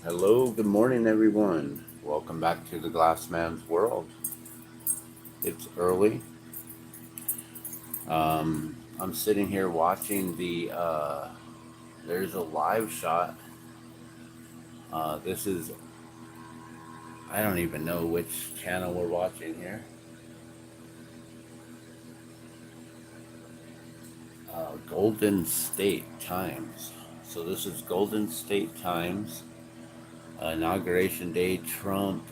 Hello, good morning, everyone. Welcome back to the Glass Man's world. It's early. I'm sitting here watching there's a live shot. This is, I don't even know which channel we're watching here. Golden State Times. So this is Golden State Times, Inauguration Day, Trump.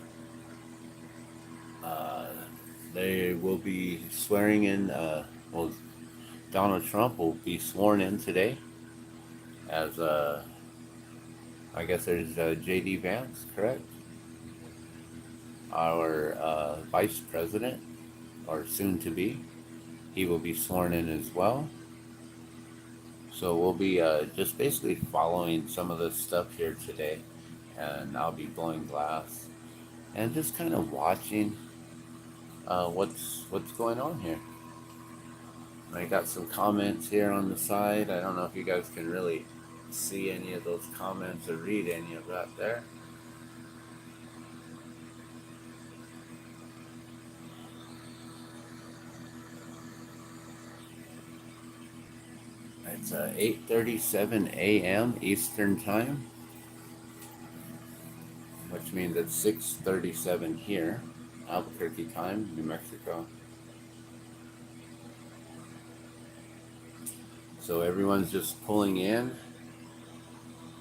They will be swearing in, Donald Trump will be sworn in today as I guess there's J.D. Vance, correct? Our vice president, or soon to be. He will be sworn in as well. So we'll be just basically following some of this stuff here today, and I'll be blowing glass and just kind of watching what's going on here. I got some comments here on the side. I don't know if you guys can really see any of those comments or read any of that there. It's 8:37 a.m. Eastern Time, which means it's 6:37 here, Albuquerque time, New Mexico. So everyone's just pulling in,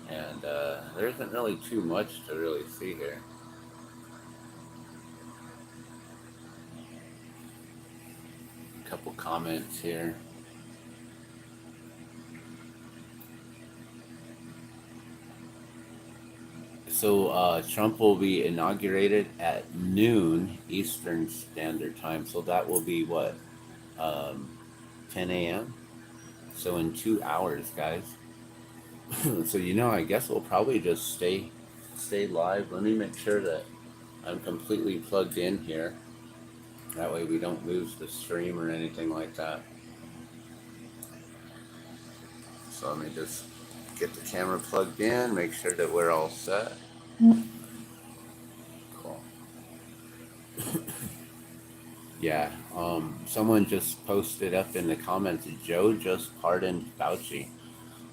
and there isn't really too much to really see here. A couple comments here. So Trump will be inaugurated at noon Eastern Standard Time. So that will be what, 10 a.m. So in 2 hours, guys. So I guess we'll probably just stay live. Let me make sure that I'm completely plugged in here. That way we don't lose the stream or anything like that. So let me just get the camera plugged in, make sure that we're all set. Cool. Yeah, someone just posted up in the comments, Joe just pardoned Fauci.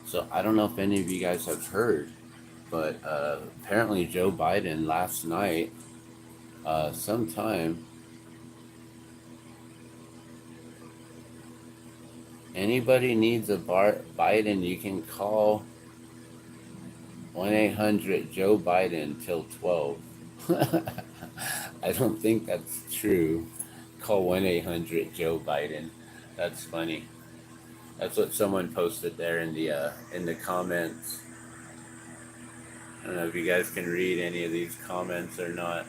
So I don't know if any of you guys have heard, but apparently Joe Biden last night, sometime, anybody needs a Biden, you can call 1-800 Joe Biden till 12. I don't think that's true. Call 1-800 Joe Biden. That's funny. That's what someone posted there in the comments. I don't know if you guys can read any of these comments or not.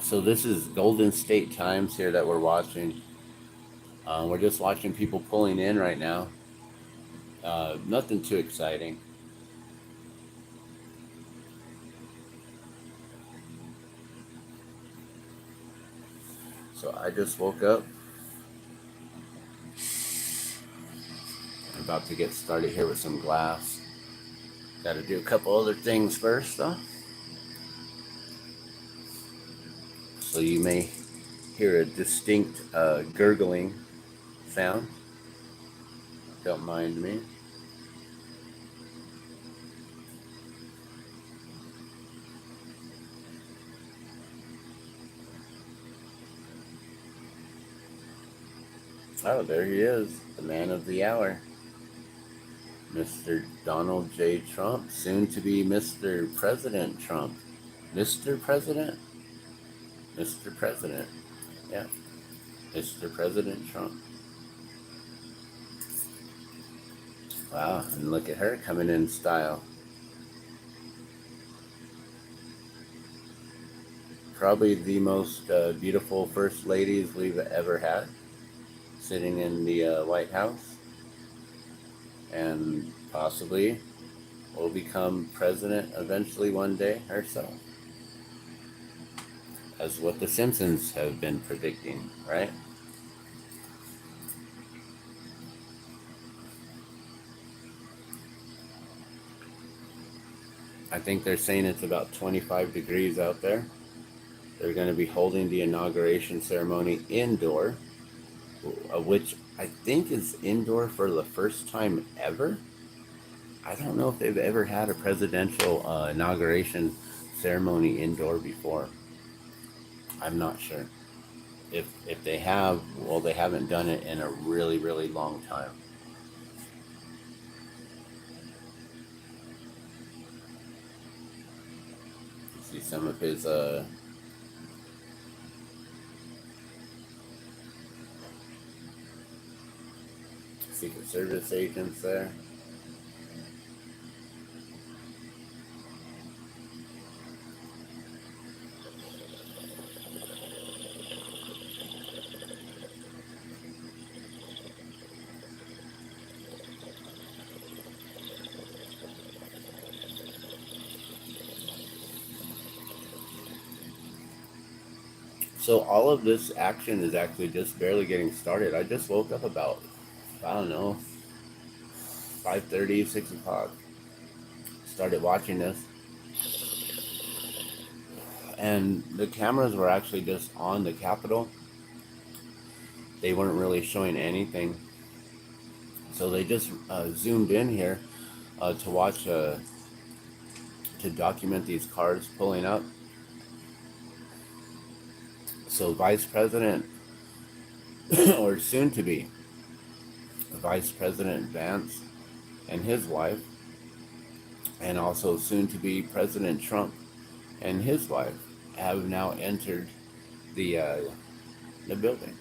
So this is Golden State Times here that we're watching. We're just watching people pulling in right now. Nothing too exciting. So I just woke up. I'm about to get started here with some glass. Got to do a couple other things first, though. So you may hear a distinct gurgling sound. Don't mind me. Oh, there he is, the man of the hour. Mr. Donald J. Trump, soon to be Mr. President Trump. Mr. President? Mr. President. Yeah. Mr. President Trump. Wow, and look at her coming in style. Probably the most beautiful first ladies we've ever had, sitting in the White House, and possibly will become president eventually one day herself, as what the Simpsons have been predicting, right? I think they're saying it's about 25 degrees out there. They're going to be holding the inauguration ceremony indoor, which I think is indoor for the first time ever. I don't know if they've ever had a presidential inauguration ceremony indoor before. I'm not sure. If they have, well, they haven't done it in a really, really long time. See some of his Secret Service agents there. So all of this action is actually just barely getting started. I just woke up about, I don't know, 5:30, 6 o'clock. Started watching this. And the cameras were actually just on the Capitol. They weren't really showing anything. So they just zoomed in here to watch, to document these cars pulling up. So Vice President, or soon to be Vice President Vance and his wife, and also soon to be President Trump and his wife, have now entered the building.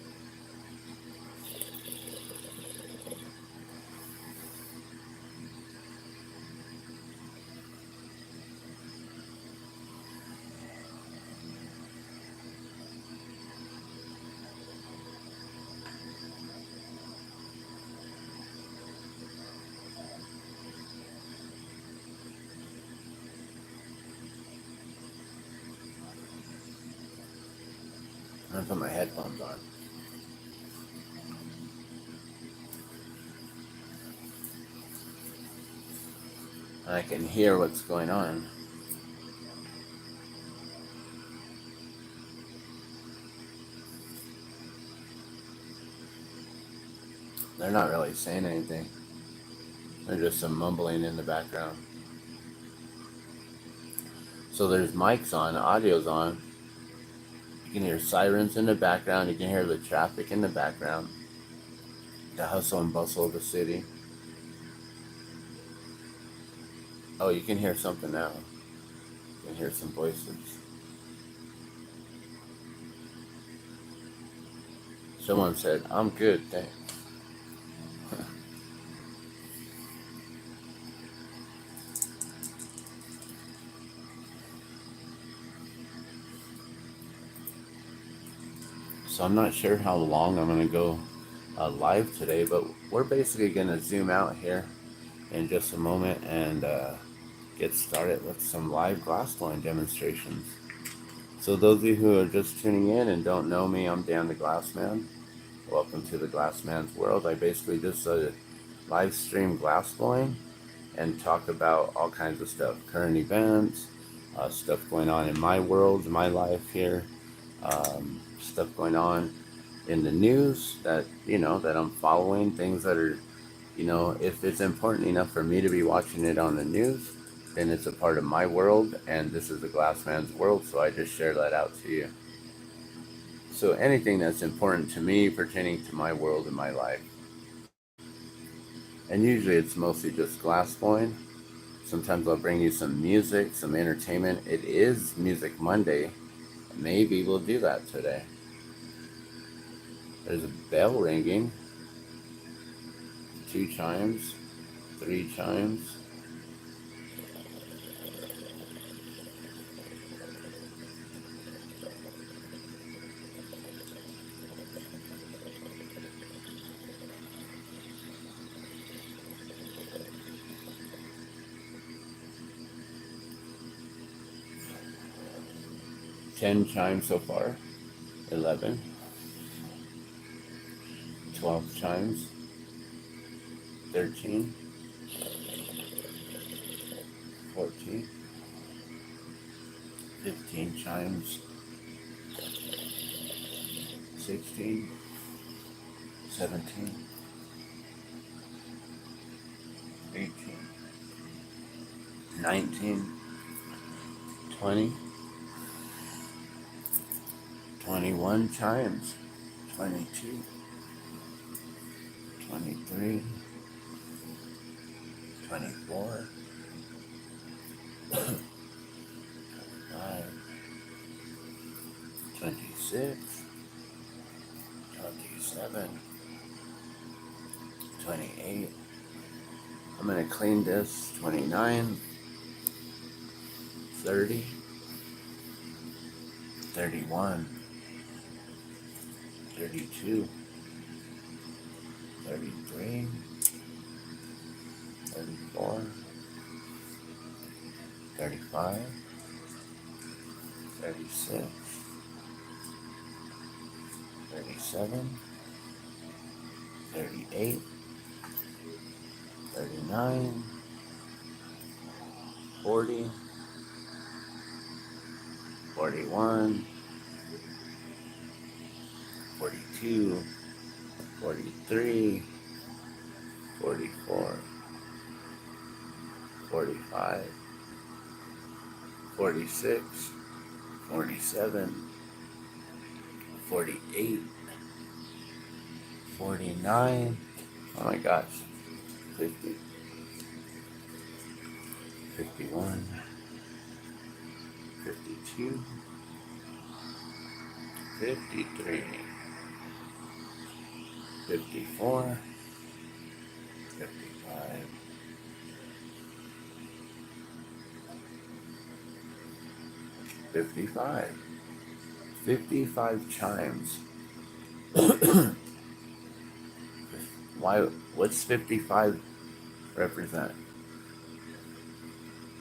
I'm gonna put my headphones on. I can hear what's going on. They're not really saying anything. There's just some mumbling in the background. So there's mics on, audio's on. You can hear sirens in the background. You can hear the traffic in the background. The hustle and bustle of the city. Oh, you can hear something now. You can hear some voices. Someone said, "I'm good, thanks." So I'm not sure how long I'm going to go live today, but we're basically going to zoom out here in just a moment and get started with some live glassblowing demonstrations. So those of you who are just tuning in and don't know me, I'm Dan the Glassman. Welcome to the Glassman's world. I basically just live stream glassblowing and talk about all kinds of stuff, current events, stuff going on in my world, my life here, stuff going on in the news that, that I'm following, things that are, if it's important enough for me to be watching it on the news, then it's a part of my world, and this is the Glassman's world, so I just share that out to you. So anything that's important to me pertaining to my world and my life. And usually it's mostly just glassblowing. Sometimes I'll bring you some music, some entertainment. It is Music Monday. Maybe we'll do that today. There's a bell ringing. 2 chimes, 3 chimes. Ten chimes so far. 11. 12 chimes. 13. 14. 15 chimes. 16, 17, 18, 19, 20, 21 chimes. 22, 23, 24, 25, 26, 27, 28. I'm going to clean this. 29, 30, 31, 32, 33, 34, 35, 36, 37, 38, 39, 40, 41, 42, 43, 44, 45, 46, 47, 48, 49, oh my gosh, 50, 51, 52, 53, 54, 55, 55, 55 chimes. Why? What's 55 represent?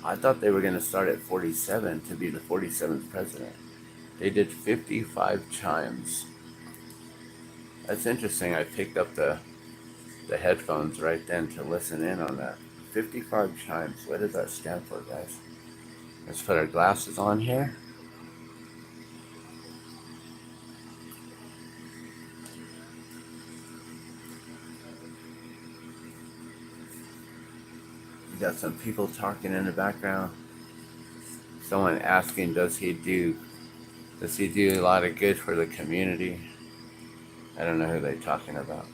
I thought they were going to start at 47 to be the 47th president. They did 55 chimes. That's interesting. I picked up the headphones right then to listen in on that. 55 chimes. What does that stand for, guys? Let's put our glasses on here. We got some people talking in the background. Someone asking, does he do a lot of good for the community? I don't know who they're talking about.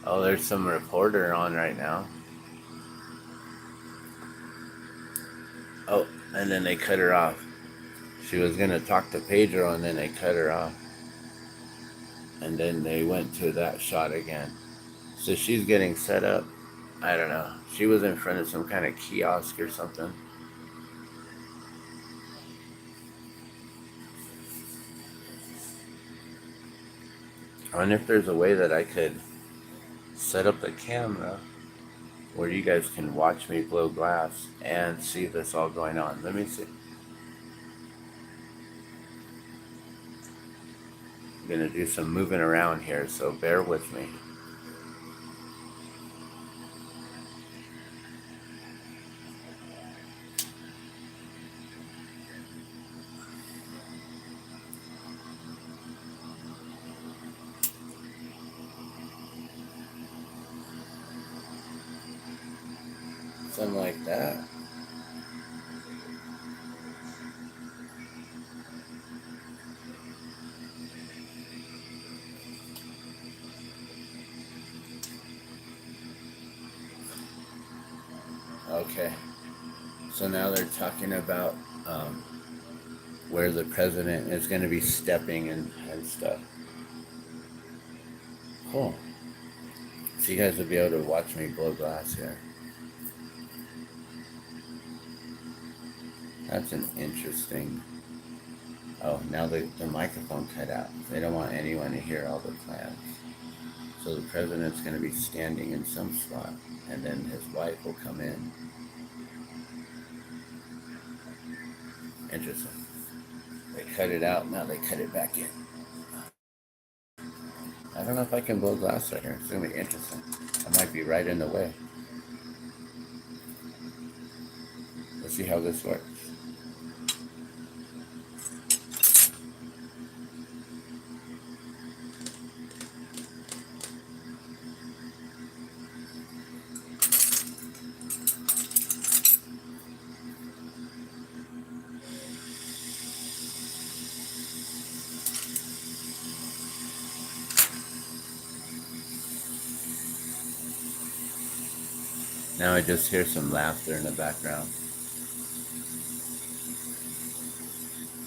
Oh, there's some reporter on right now. Oh, and then they cut her off. She was going to talk to Pedro, and then they cut her off. And then they went to that shot again. So she's getting set up. I don't know. She was in front of some kind of kiosk or something. I wonder if there's a way that I could set up the camera where you guys can watch me blow glass and see this all going on. Let me see. I'm going to do some moving around here, so bear with me. Something like that. Okay. So now they're talking about where the president is going to be stepping and stuff. Cool. So you guys will be able to watch me blow glass here. That's an interesting... Oh, now the microphone cut out. They don't want anyone to hear all the plans. So the president's going to be standing in some spot, and then his wife will come in. Interesting. They cut it out, now they cut it back in. I've don't know if I can blow glass right here. It's going to be interesting. I might be right in the way. Let's see how this works. Now I just hear some laughter in the background.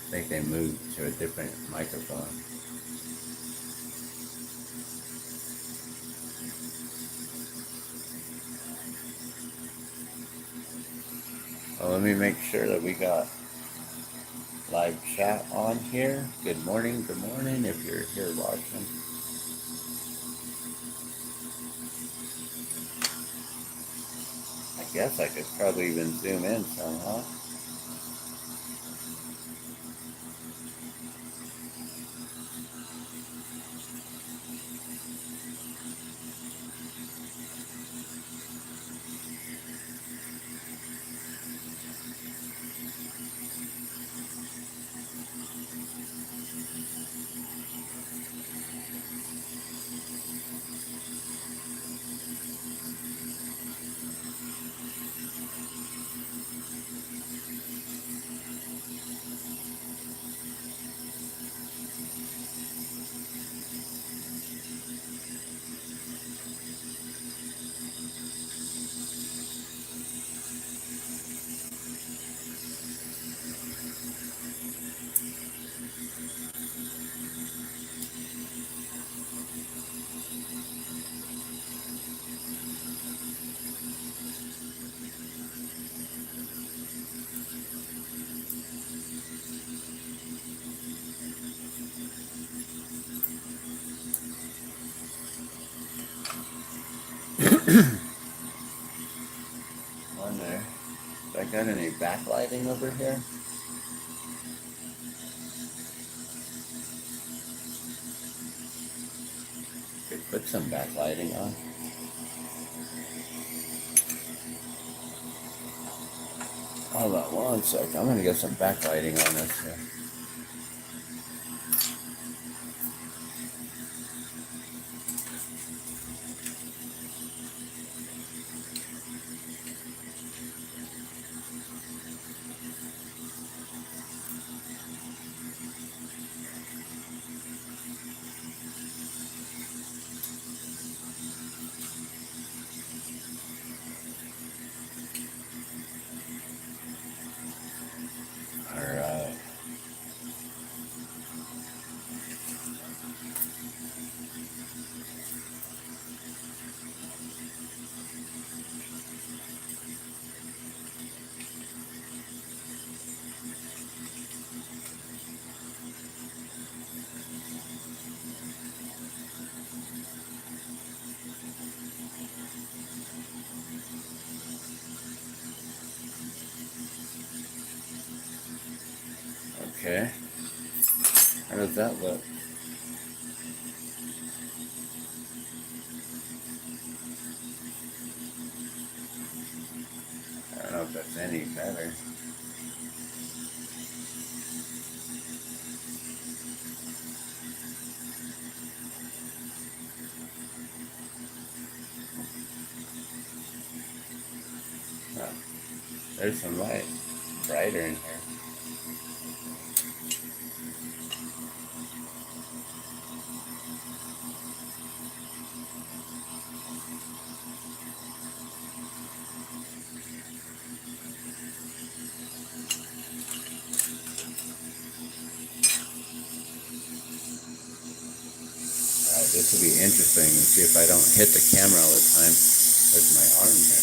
I think they moved to a different microphone. Well, let me make sure that we got live chat on here. Good morning if you're here watching. I guess I could probably even zoom in somehow. Wonder if I got any backlighting over here. Could put some backlighting on. Hold on one sec. I'm gonna get some backlighting on this here. Alright. Okay. How does that look? I don't know if that's any better. Oh, there's some light brighter in here. This will be interesting to see if I don't hit the camera all the time with my arm here.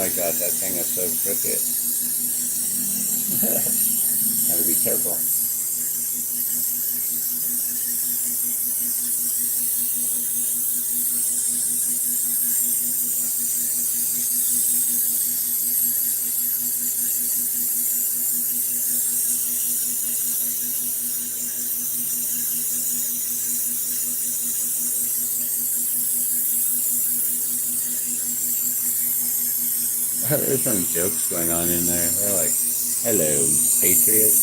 my god, that thing is so crooked. Gotta be careful. There's some jokes going on in there. They're like, hello, Patriots.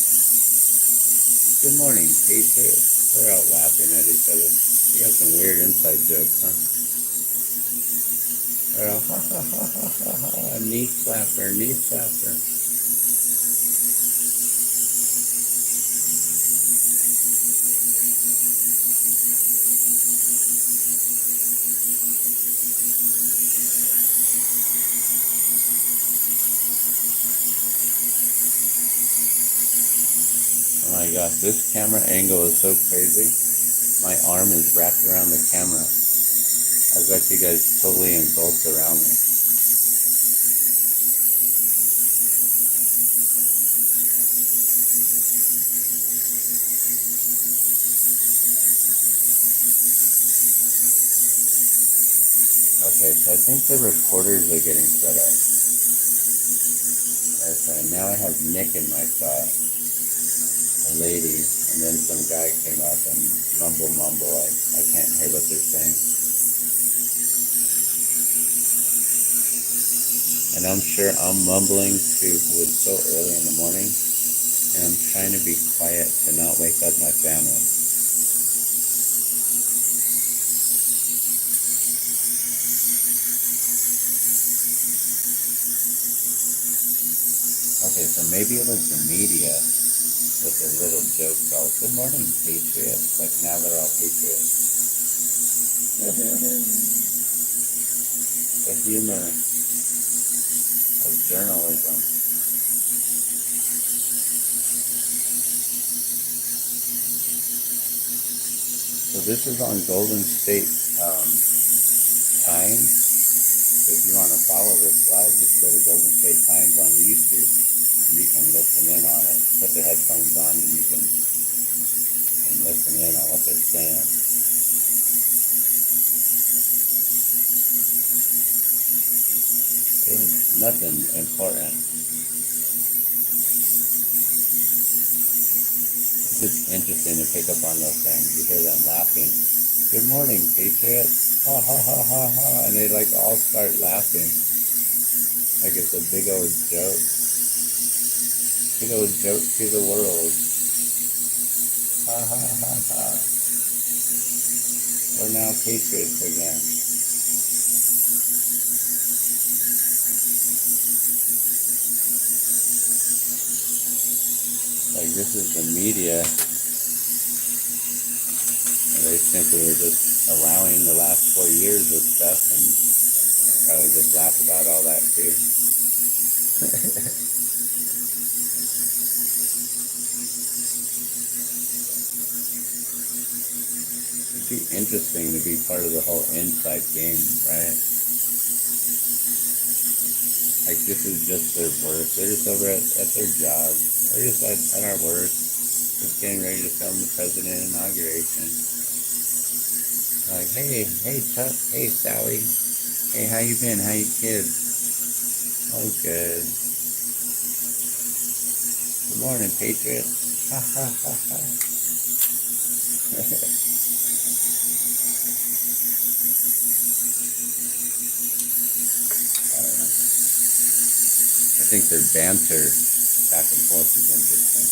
Good morning, Patriots. They're all laughing at each other. You got some weird inside jokes, huh? They're all, ha ha ha ha ha ha, knee slapper, knee slapper. Oh my gosh, this camera angle is so crazy. My arm is wrapped around the camera. I've got you guys totally engulfed around me. Okay, so I think the recorders are getting set up. Okay, now I have Nick in my shot, a lady, and then some guy came up and mumble. I can't hear what they're saying. And I'm sure I'm mumbling too because it's so early in the morning, and I'm trying to be quiet to not wake up my family. Okay, so maybe it was the media with their little jokes all, good morning, Patriots. Like now they're all Patriots. The humor of journalism. So this is on Golden State Times. So if you want to follow this live, just go to Golden State Times on YouTube and you can listen in on it. Put the headphones on and you can listen in on what they're saying. It's nothing important. It's just interesting to pick up on those things. You hear them laughing. Good morning, Patriots. Ha ha ha ha ha. And they like all start laughing. Like it's a big old joke. Big old joke to the world. Ha ha ha ha. We're now Patriots again. Like this is the media, and they simply were just allowing the last 4 years of stuff, and probably just laugh about all that too. It'd be interesting to be part of the whole inside game, right? Like this is just their work. They're just over at their job. They're just at our work, just getting ready to film the Presidential Inauguration. Like, hey Chuck, hey Sally, hey, how you been? How you kids? Oh, good. Good morning, Patriots. Ha ha ha ha. I think their banter back and forth is interesting.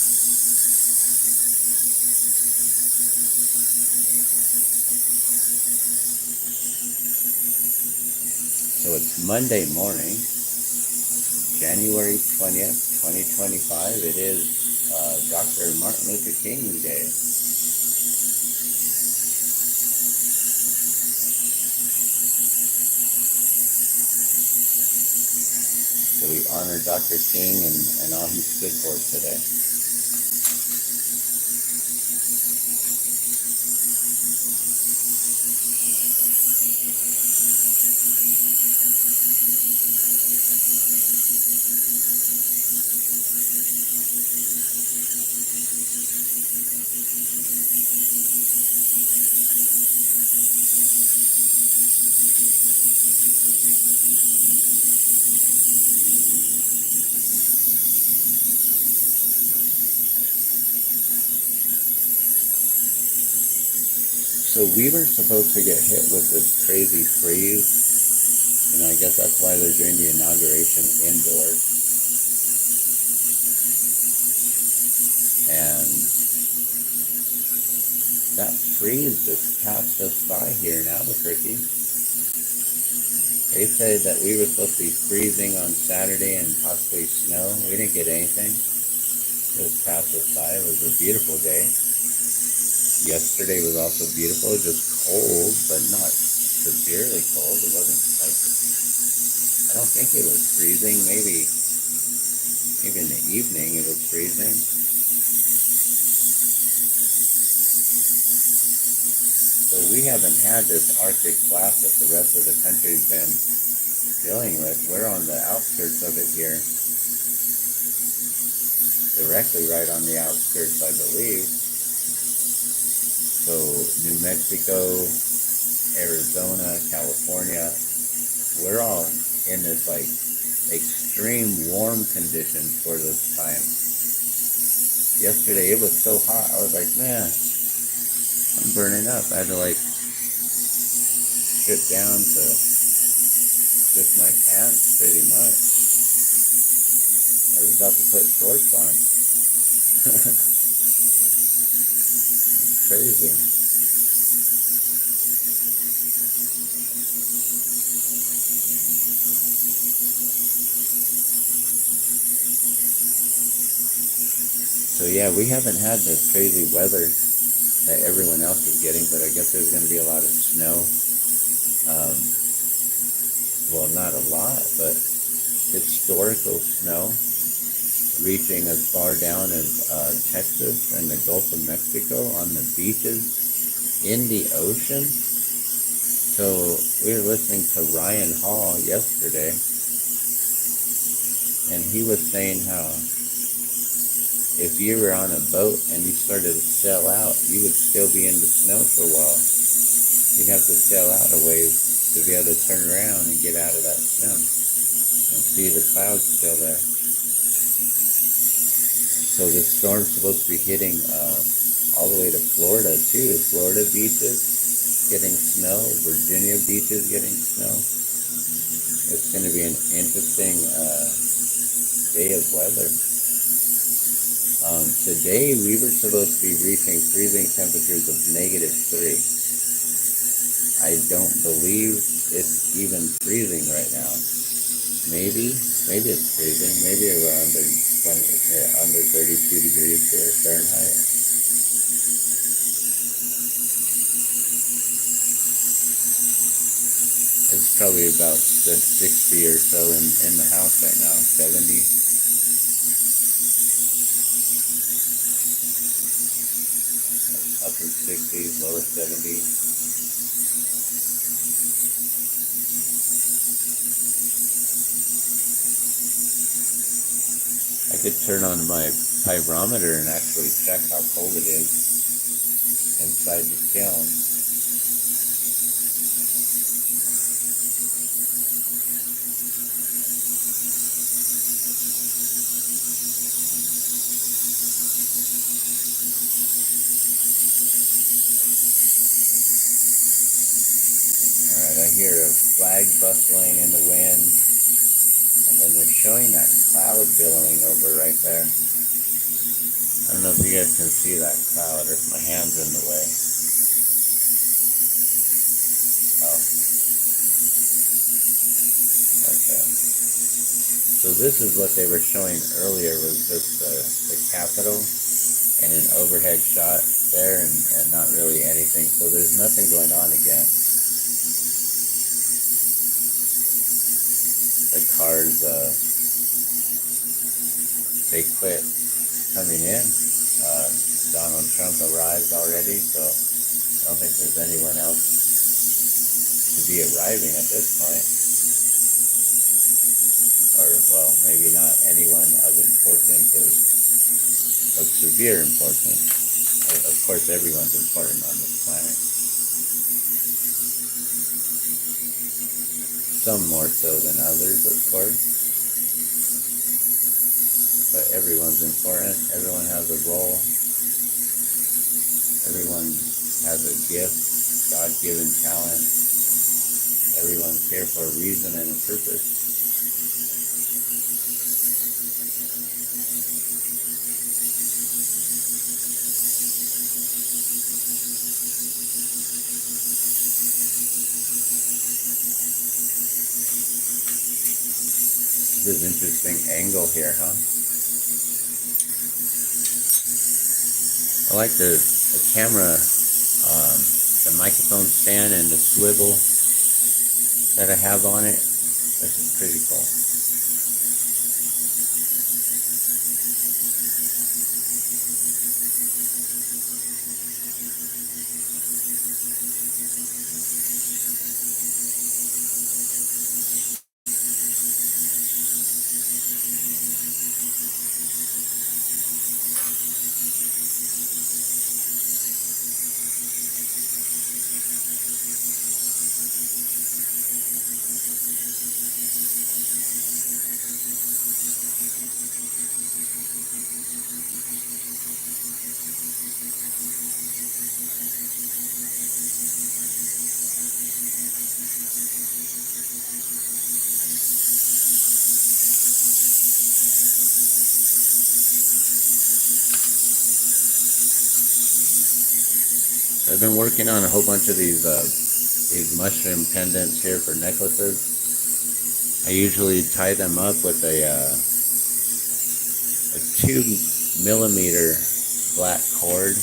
So it's Monday morning, January 20th, 2025. It is Dr. Martin Luther King Day. So we honor Dr. King and all he stood for today. So we were supposed to get hit with this crazy freeze. I guess that's why they're doing the inauguration indoors. And that freeze just passed us by here in Albuquerque. They said that we were supposed to be freezing on Saturday and possibly snow. We didn't get anything. It just passed us by. It was a beautiful day. Yesterday was also beautiful, just cold, but not severely cold. It wasn't like, I don't think it was freezing. Maybe in the evening it was freezing. So we haven't had this Arctic blast that the rest of the country's been dealing with. We're on the outskirts of it here. Directly right on the outskirts, I believe. So New Mexico, Arizona, California, we're all in this like extreme warm conditions for this time. Yesterday it was so hot, I was like, man, I'm burning up. I had to like strip down to just my pants pretty much. I was about to put shorts on. It's crazy. So yeah, we haven't had this crazy weather that everyone else is getting, but I guess there's going to be a lot of snow. Well, not a lot, but historical snow reaching as far down as Texas and the Gulf of Mexico on the beaches in the ocean. So we were listening to Ryan Hall yesterday, and he was saying how if you were on a boat and you started to sail out, you would still be in the snow for a while. You'd have to sail out a ways to be able to turn around and get out of that snow and see the clouds still there. So this storm's supposed to be hitting all the way to Florida too. Florida beaches getting snow, Virginia beaches getting snow. It's going to be an interesting day of weather. Today we were supposed to be reaching freezing temperatures of -3. I don't believe it's even freezing right now. Maybe it's freezing. Maybe around under 32 degrees here Fahrenheit. It's probably about 60 or so in the house right now, 70. Upper 60s, lower 70s. I could turn on my pyrometer and actually check how cold it is inside the kiln. Alright, I hear a flag bustling in the wind, and then they're showing that cloud billowing over right there. I don't know if you guys can see that cloud or if my hand's in the way. Oh. Okay. So this is what they were showing earlier, was just the Capitol and an overhead shot there and not really anything. So there's nothing going on again. The cars, they quit coming in. Donald Trump arrived already, so I don't think there's anyone else to be arriving at this point. Or, well, maybe not anyone of importance or of severe importance. Of course, everyone's important on this planet. Some more so than others, of course. But everyone's important. Everyone has a role. Everyone has a gift. God-given talent. Everyone's here for a reason and a purpose. This is an interesting angle here, huh? I like the camera, the microphone stand and the swivel that I have on it. This is pretty cool. I've been working on a whole bunch of these mushroom pendants here for necklaces. I usually tie them up with a 2mm black cord,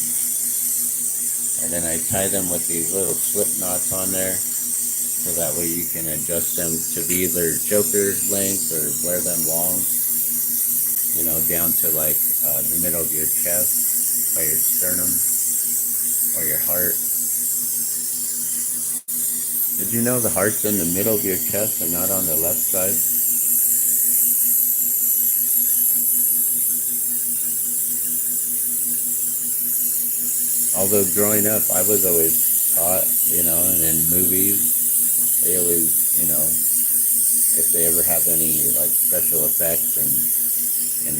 and then I tie them with these little slip knots on there, so that way you can adjust them to be either choker length or wear them long, you know, down to like the middle of your chest, by your sternum or your heart. Did you know the heart's in the middle of your chest and not on the left side? Although growing up, I was always taught, you know, and in movies, they always, you know, if they ever have any like special effects and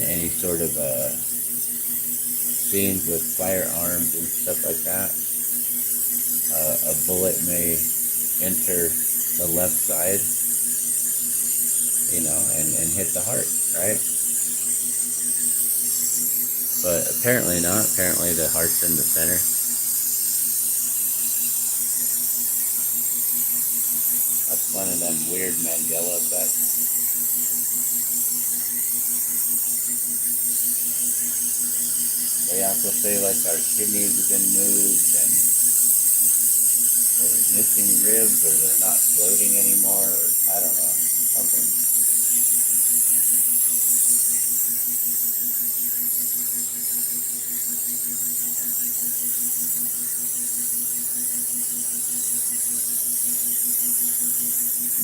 any sort of scenes with firearms and stuff like that, a bullet may enter the left side, you know, and hit the heart, right? But apparently not. Apparently the heart's in the center. That's one of them weird Mandela effects. They also say like our kidneys have been moved and we're missing ribs or they're not floating anymore, or I don't know, something.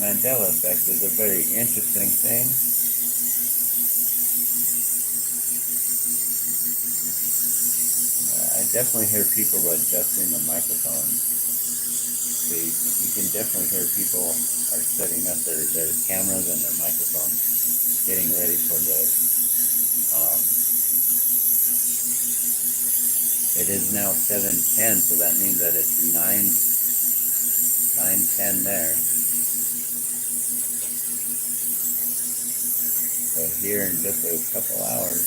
Mandela effect is a very interesting thing. I definitely hear people adjusting the microphone. So you can definitely hear people are setting up their cameras and their microphones, getting ready for this. It is now 7:10, so that means that it's 9:10 there. So here in just a couple hours,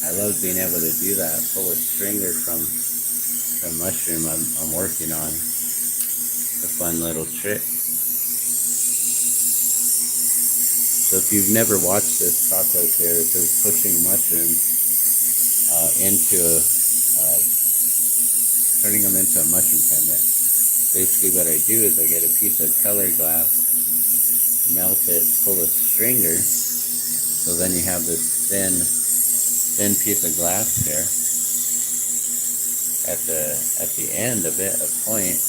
I love being able to do that. Pull a stringer from the mushroom I'm working on. It's a fun little trick. So if you've never watched this process here, it says pushing mushrooms into turning them into a mushroom pendant. Basically what I do is I get a piece of color glass, melt it, pull a stringer, so then you have this thin piece of glass here. at the end of it, a point,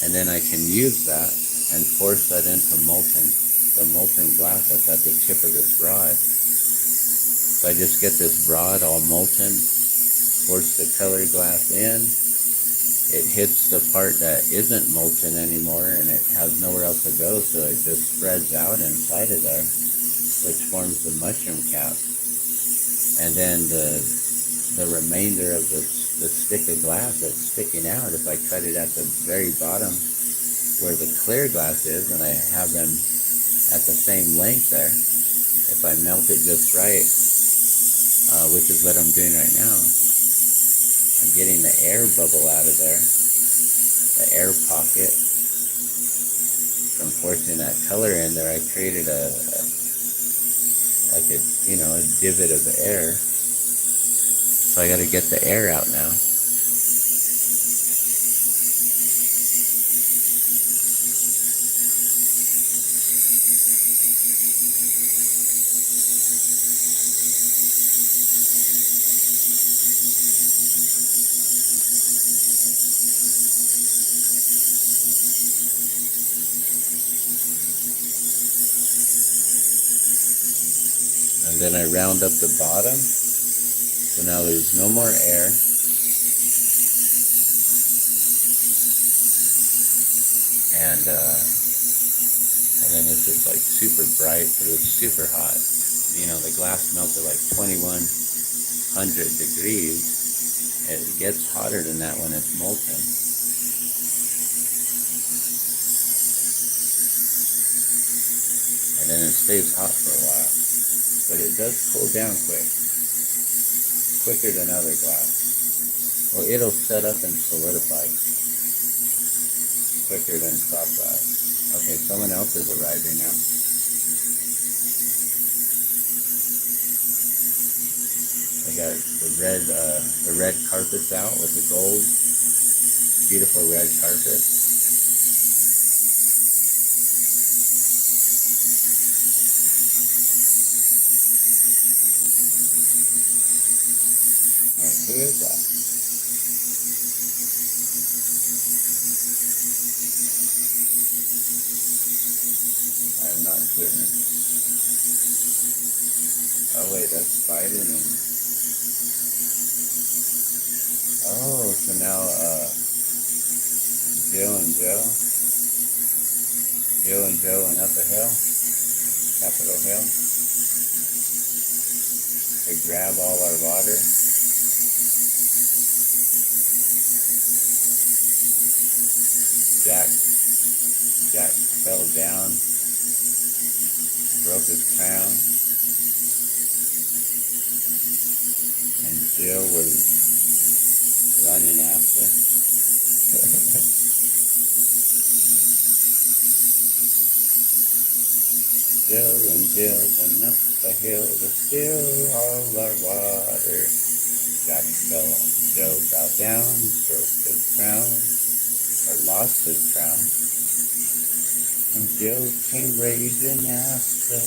and then I can use that and force that into the molten glass that's at the tip of this rod. So I just get this rod all molten, force the color glass in, it hits the part that isn't molten anymore and it has nowhere else to go, so it just spreads out inside of there, which forms the mushroom cap. And then the remainder of the stick of glass that's sticking out, if I cut it at the very bottom where the clear glass is, and I have them at the same length there, if I melt it just right, which is what I'm doing right now, I'm getting the air bubble out of there, the air pocket. From forcing that color in there, I created like a, you know, a divot of air. So I got to get the air out now. And then I round up the bottom. So now there's no more air. And then it's just like super bright because it's super hot. You know, the glass melted like 2100 degrees. It gets hotter than that when it's molten. And then it stays hot for a while. But it does cool down quicker than other glass. Well, it'll set up and solidify quicker than soft glass. Okay, someone else is arriving now. I got the red carpets out with the gold, beautiful red carpet. Who is that? I'm not clear. Oh wait, that's Biden and oh, so now Jill and Joe went up a hill, Capitol Hill, to grab all our water. Jack fell down, broke his crown, and Jill was running after. Jill went up the hill to steal all our water. Joe fell down, broke his crown, or lost his crown, and Jill came raging after.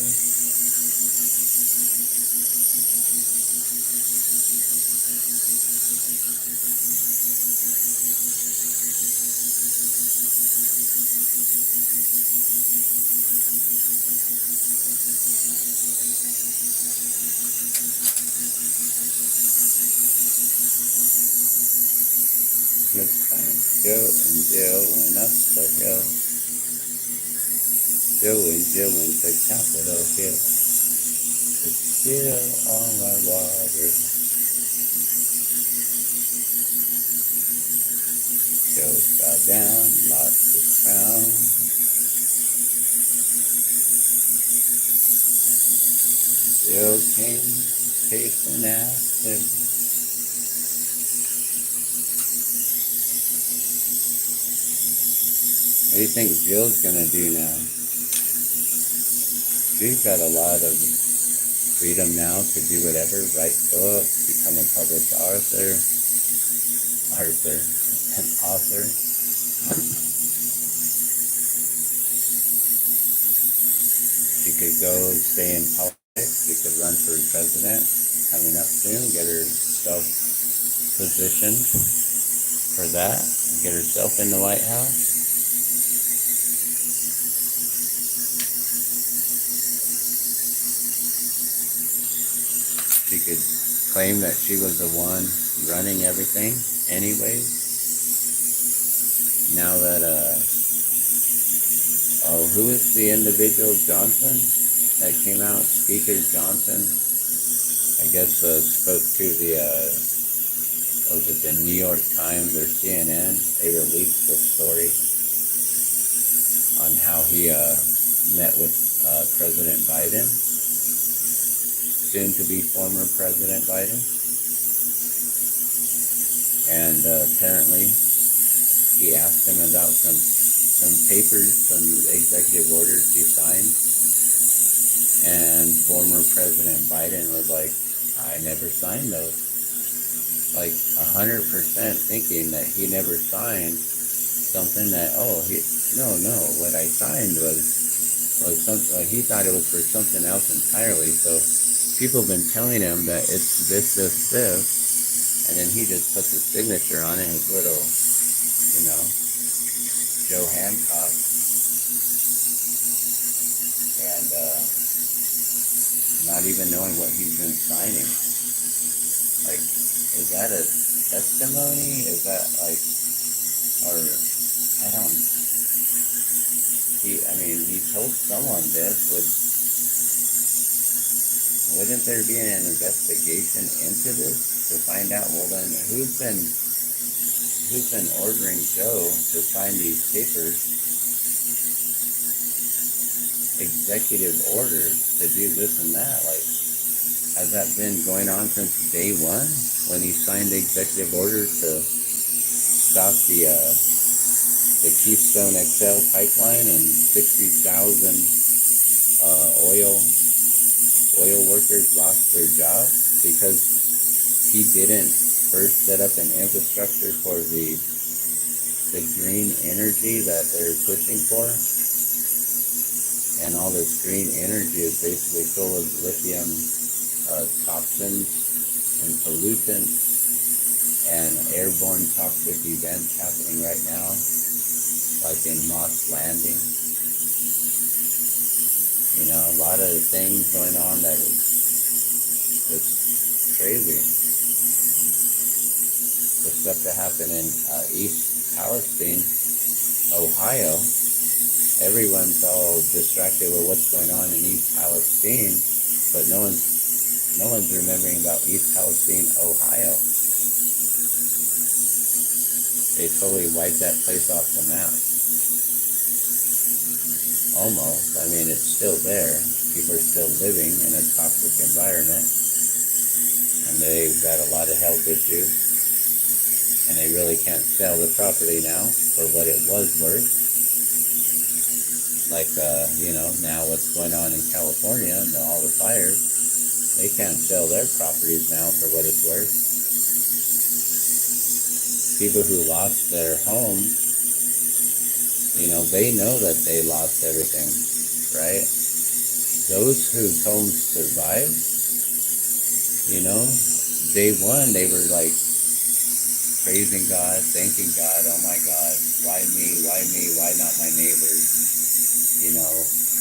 Good time. Joe and Jill went up the hill. Joe and Jill went to Capitol Hill to steal all our water. Joe fell down, lost his crown. Jill came chasing after. What do you think Jill's gonna do now? She's got a lot of freedom now to do whatever, write books, become a published an author. She could go stay in politics. She could run for president coming up soon, get herself positioned for that, get herself in the White House. She could claim that she was the one running everything anyways. Now that, who was the individual, Johnson, that came out? Speaker Johnson, I guess, spoke to the, was it the New York Times or CNN? They released the story on how he met with President Biden, soon to be former President Biden. And apparently he asked him about some papers, some executive orders he signed. And former President Biden was like, I never signed those. Like 100% thinking that he never signed something that, no, what I signed was something, like he thought it was for something else entirely. So people have been telling him that it's this, and then he just puts his signature on it, his little, Joe Hancock, and not even knowing what he's been signing. Like, is that a testimony? Is that like, or I don't. He told someone this. Wouldn't there be an investigation into this to find out? Well, then who's been ordering Joe to sign these papers, executive orders to do this and that? Like, has that been going on since day one when he signed the executive orders to stop the Keystone XL pipeline and 60,000 oil workers lost their jobs because he didn't first set up an infrastructure for the green energy that they're pushing for? And all this green energy is basically full of lithium toxins and pollutants and airborne toxic events happening right now, like in Moss Landing. A lot of things going on that is just crazy. The stuff that happened in East Palestine, Ohio, everyone's all distracted with what's going on in East Palestine, but no one's remembering about East Palestine, Ohio. They totally wiped that place off the map. Almost. It's still there. People are still living in a toxic environment, and they've got a lot of health issues, and they really can't sell the property now for what it was worth. Like, now what's going on in California, all the fires, they can't sell their properties now for what it's worth. People who lost their homes, they know that they lost everything, right? Those whose homes survived, day one, they were like praising God, thanking God, oh my God, why me, why not my neighbors?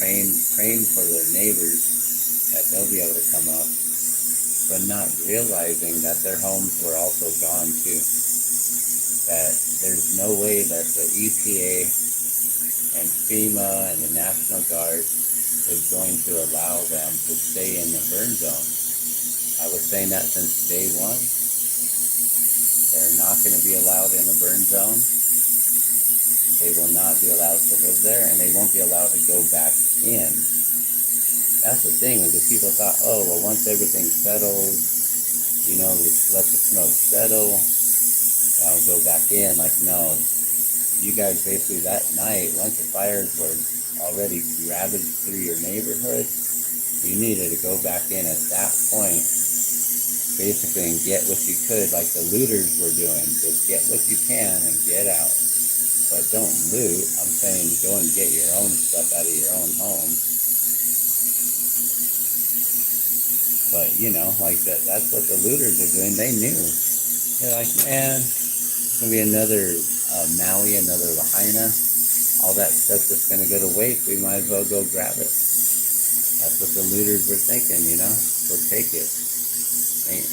Praying for their neighbors that they'll be able to come up, but not realizing that their homes were also gone too. That there's no way that the EPA and FEMA and the National Guard is going to allow them to stay in the burn zone. I was saying that since day one. They're not going to be allowed in a burn zone. They will not be allowed to live there, and they won't be allowed to go back in. That's the thing, is that people thought, once everything settles, let the smoke settle, I'll go back in. Like, no, you guys basically that night, once the fires were already ravaged through your neighborhood, you needed to go back in at that point, basically, and get what you could, like the looters were doing. Just get what you can and get out. But don't loot. I'm saying go and get your own stuff out of your own home. But, like that's what the looters are doing. They knew. They're like, man, it's gonna be another Maui, another Lahaina. All that stuff that's gonna go to waste. We might as well go grab it. That's what the looters were thinking, you know. Go take it.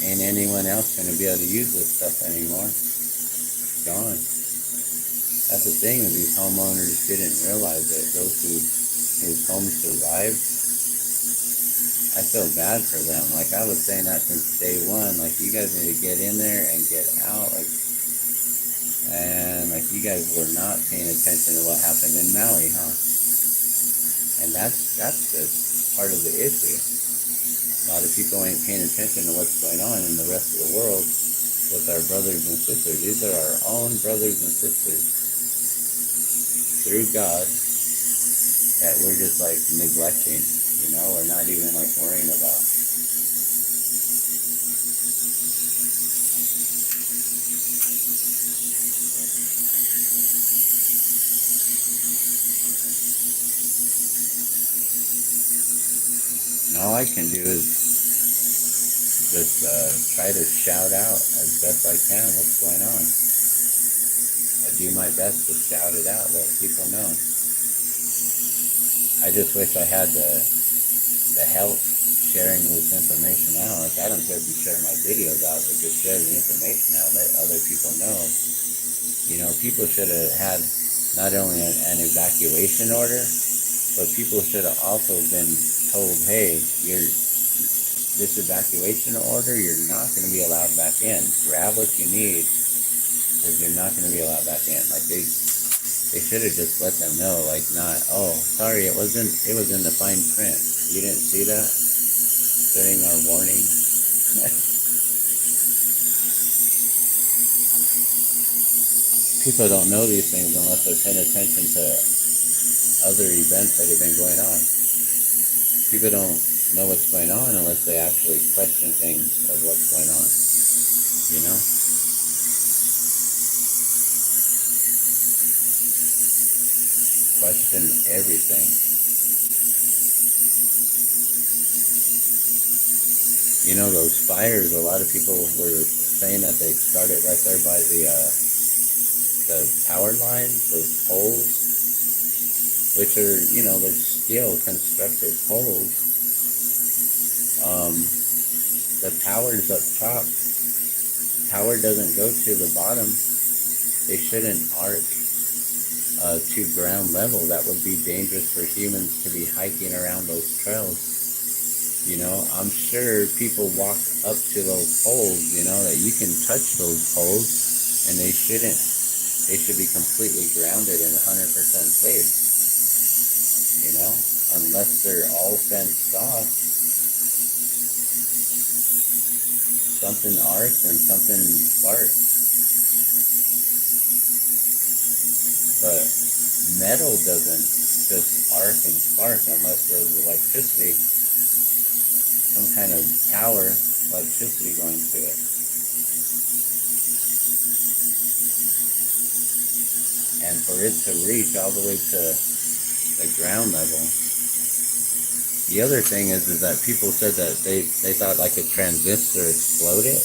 Ain't anyone else gonna be able to use this stuff anymore. It's gone. That's the thing is these homeowners didn't realize it. Those whose homes survived, I feel bad for them. Like I was saying that since day one. Like you guys need to get in there and get out. Like you guys were not paying attention to what happened in Maui, huh? And that's just part of the issue. A lot of people ain't paying attention to what's going on in the rest of the world with our brothers and sisters. These are our own brothers and sisters through God that we're just like neglecting, you know, or not even like worrying about. And all I can do is just try to shout out as best I can what's going on. I do my best to shout it out, let people know. I just wish I had the help sharing this information out. Like I don't care if you share my videos out, but just share the information out. Let other people know. You know, people should have had not only an evacuation order, but people should have also been told, hey, this evacuation order, you're not going to be allowed back in. Grab what you need, because you're not going to be allowed back in. Like they should have just let them know, like not, oh, sorry, it was in the fine print. You didn't see that? Setting our warning. People don't know these things unless they're paying attention to other events that have been going on. People don't know what's going on unless they actually question things of what's going on, you know? Question everything. You know, those fires, a lot of people were saying that they started right there by the power lines, those poles, which are, you know, they're steel constructed poles. The power's up top. Power doesn't go to the bottom. They shouldn't arc to ground level. That would be dangerous for humans to be hiking around those trails. You know, I'm sure people walk up to those poles, you know, that you can touch those poles and they should be completely grounded and 100% safe, you know, unless they're all fenced off. Something arcs and something sparks. But metal doesn't just arc and spark unless there's electricity, some kind of power, electricity going to it. And for it to reach all the way to the ground level. The other thing is that people said that they thought like a transistor exploded.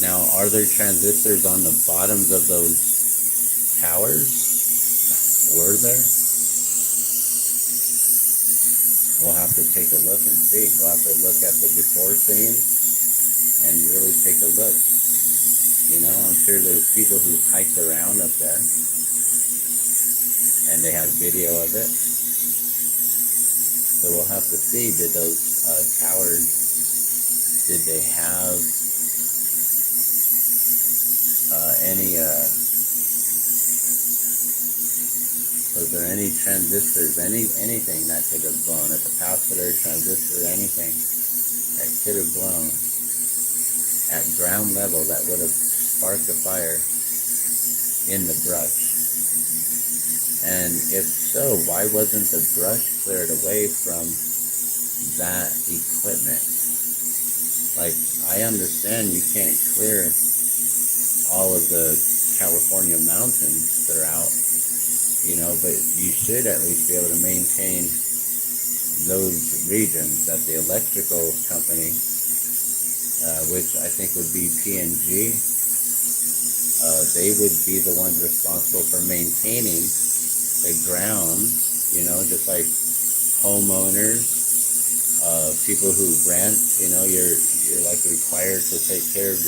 Now, are there transistors on the bottoms of those towers? Were there? We'll have to take a look and see. We'll have to look at the before scenes and really take a look. You know, I'm sure there's people who hiked around up there and they have video of it. So we'll have to see, did those towers, did they have was there any transistors, anything that could have blown? A capacitor, transistor, anything that could have blown at ground level that would have sparked a fire in the brush? And if so, why wasn't the brush cleared away from that equipment? Like, I understand you can't clear all of the California mountains throughout, you know, but you should at least be able to maintain those regions that the electrical company, which I think would be P&G, they would be the ones responsible for maintaining the ground, just like homeowners, people who rent, you're like required to take care of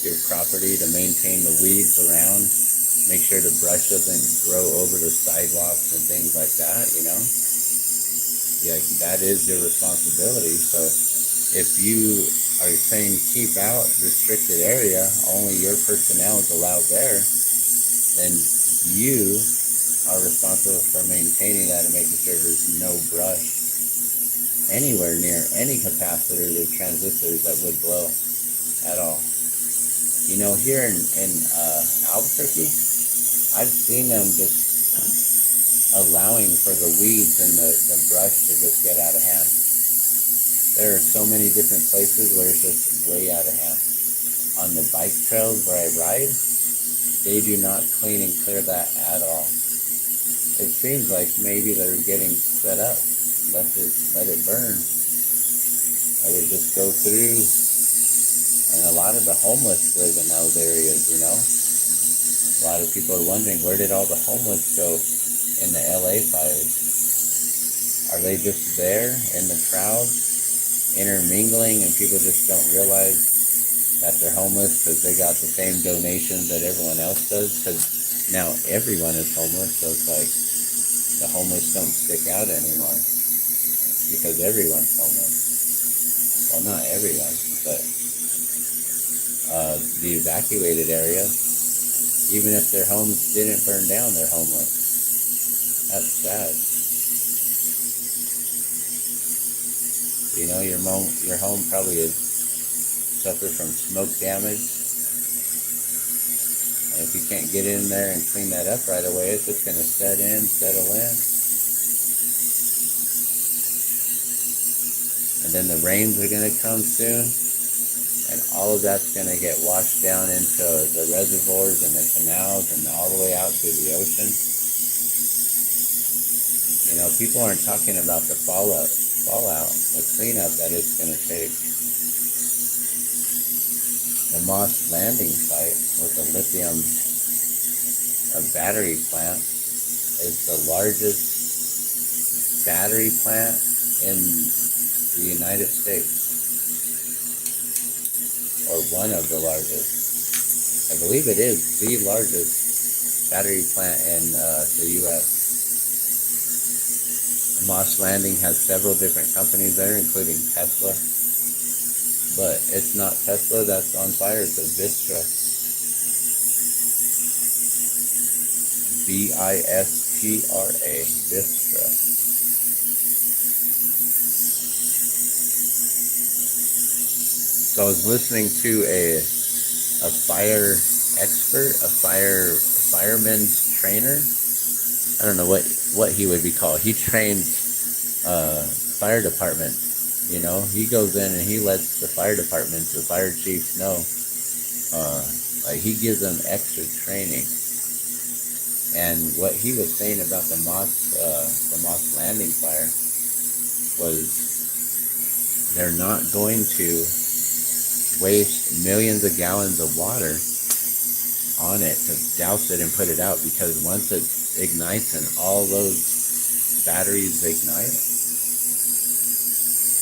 your property, to maintain the weeds around, make sure the brush doesn't grow over the sidewalks and things like that, Yeah, that is your responsibility. So if you are saying keep out restricted area, only your personnel is allowed there, then you are responsible for maintaining that and making sure there's no brush anywhere near any capacitors or transistors that would blow at all. Here in Albuquerque, I've seen them just allowing for the weeds and the brush to just get out of hand. There are so many different places where it's just way out of hand. On the bike trails where I ride, they do not clean and clear that at all. It seems like maybe they're getting set up. Let it burn. Let it just go through. And a lot of the homeless live in those areas, A lot of people are wondering, where did all the homeless go in the LA fires? Are they just there in the crowd, intermingling, and people just don't realize that they're homeless because they got the same donations that everyone else does? Because now everyone is homeless, so it's like the homeless don't stick out anymore because everyone's homeless. Well, not everyone, but the evacuated areas, even if their homes didn't burn down, they're homeless. That's sad. Your home probably has suffered from smoke damage, and if you can't get in there and clean that up right away, it's just going to settle in. And then the rains are going to come soon, and all of that's going to get washed down into the reservoirs and the canals and all the way out to the ocean. People aren't talking about the fallout, the cleanup that it's going to take. The Moss Landing site with the lithium battery plant is the largest battery plant in the United States, or one of the largest. I believe it is the largest battery plant in the U.S. Moss Landing has several different companies there, including Tesla. But it's not Tesla that's on fire, it's a Vistra. Vistra. Vistra. So I was listening to a fire expert, a fireman's trainer. I don't know what he would be called. He trains fire departments. He goes in and he lets the fire departments, the fire chiefs know. Like he gives them extra training. And what he was saying about the Moss Landing fire was they're not going to waste millions of gallons of water on it to douse it and put it out, because once it ignites and all those batteries ignite,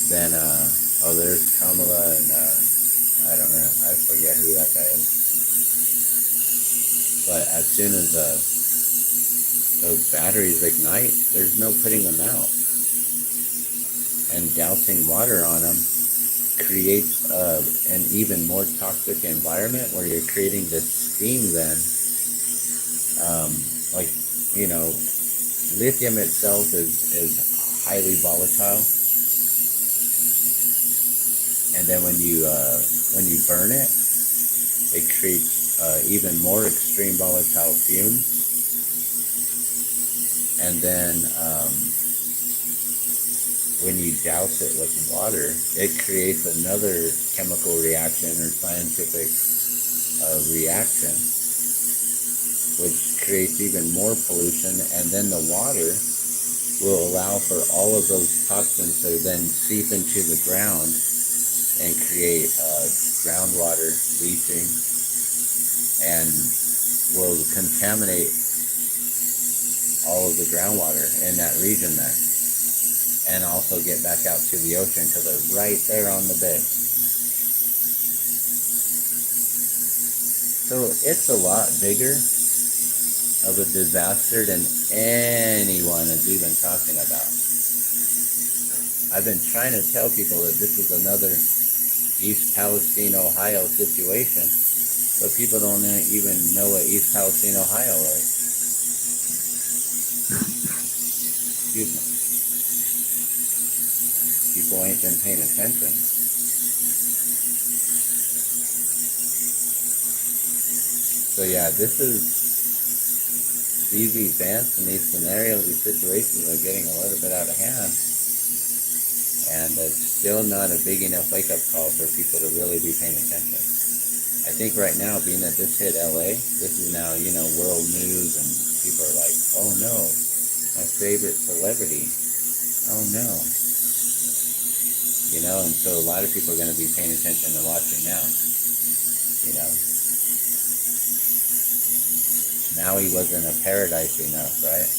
then there's Kamala and I don't know, I forget who that guy is, but as soon as those batteries ignite, there's no putting them out, and dousing water on them creates an even more toxic environment where you're creating this steam then. Lithium itself is highly volatile, and then when you burn it, it creates even more extreme volatile fumes, and then when you douse it with water, it creates another chemical reaction or scientific reaction, which creates even more pollution, and then the water will allow for all of those toxins to then seep into the ground and create groundwater leaching and will contaminate all of the groundwater in that region there, and also get back out to the ocean because they're right there on the bay. So it's a lot bigger of a disaster than anyone is even talking about. I've been trying to tell people that this is another East Palestine, Ohio situation, but people don't even know what East Palestine, Ohio is. Excuse me. People ain't been paying attention. So yeah, these events and these scenarios, these situations are getting a little bit out of hand. And it's still not a big enough wake-up call for people to really be paying attention. I think right now, being that this hit LA, this is now, world news, and people are like, oh no, my favorite celebrity, oh no. And so a lot of people are going to be paying attention and watching now. Maui wasn't a paradise enough, right?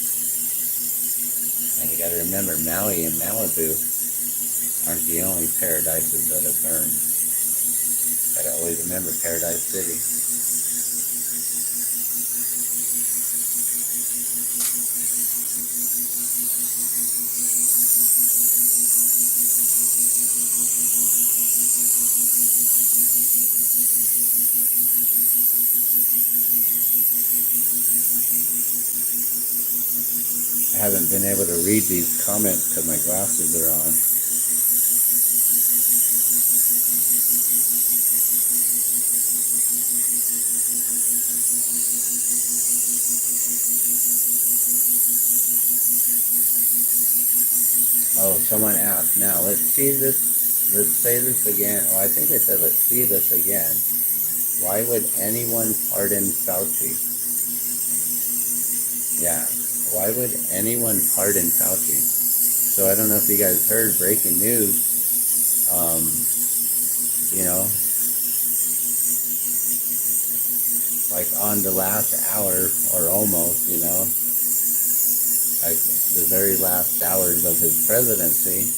And you got to remember, Maui and Malibu aren't the only paradises that have burned. Got to always remember Paradise City. I haven't been able to read these comments because my glasses are on. Oh, someone asked. Now, let's say this again. Well, I think they said, let's see this again. Why would anyone pardon Fauci? Yeah, why would anyone pardon Fauci? So I don't know if you guys heard breaking news. You know, like on the last hour or almost, like the very last hours of his presidency,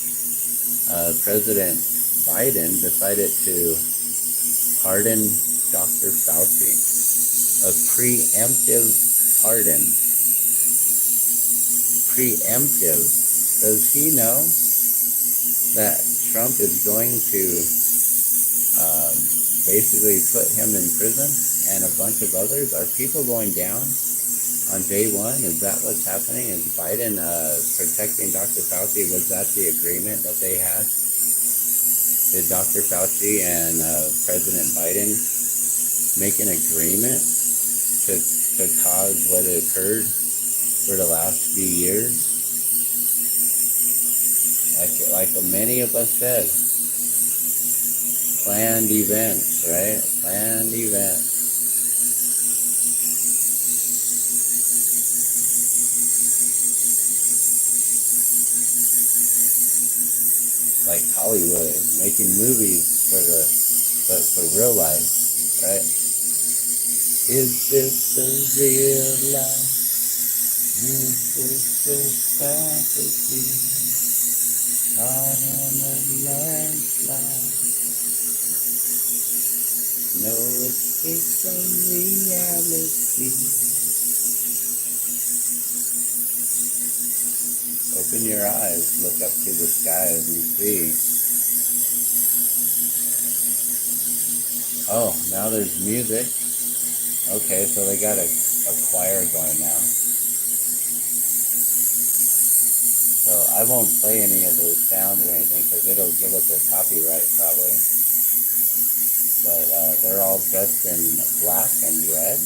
President Biden decided to pardon Dr. Fauci. A preemptive pardon. Preemptive. Does he know that Trump is going to basically put him in prison and a bunch of others? Are people going down on day one? Is that what's happening? Is Biden protecting Dr. Fauci? Was that the agreement that they had? Did Dr. Fauci and President Biden make an agreement to cause what occurred for the last few years? Like many of us said, planned events, right? Planned events. Like Hollywood, making movies but for real life, right? Is this the real life? Is this a fantasy? Caught in a landslide. No escape from reality. Open your eyes, look up to the skies and see. Oh, now there's music. Okay, so they got a choir going now. So I won't play any of those sounds or anything because it'll give us a copyright probably. But they're all dressed in black and red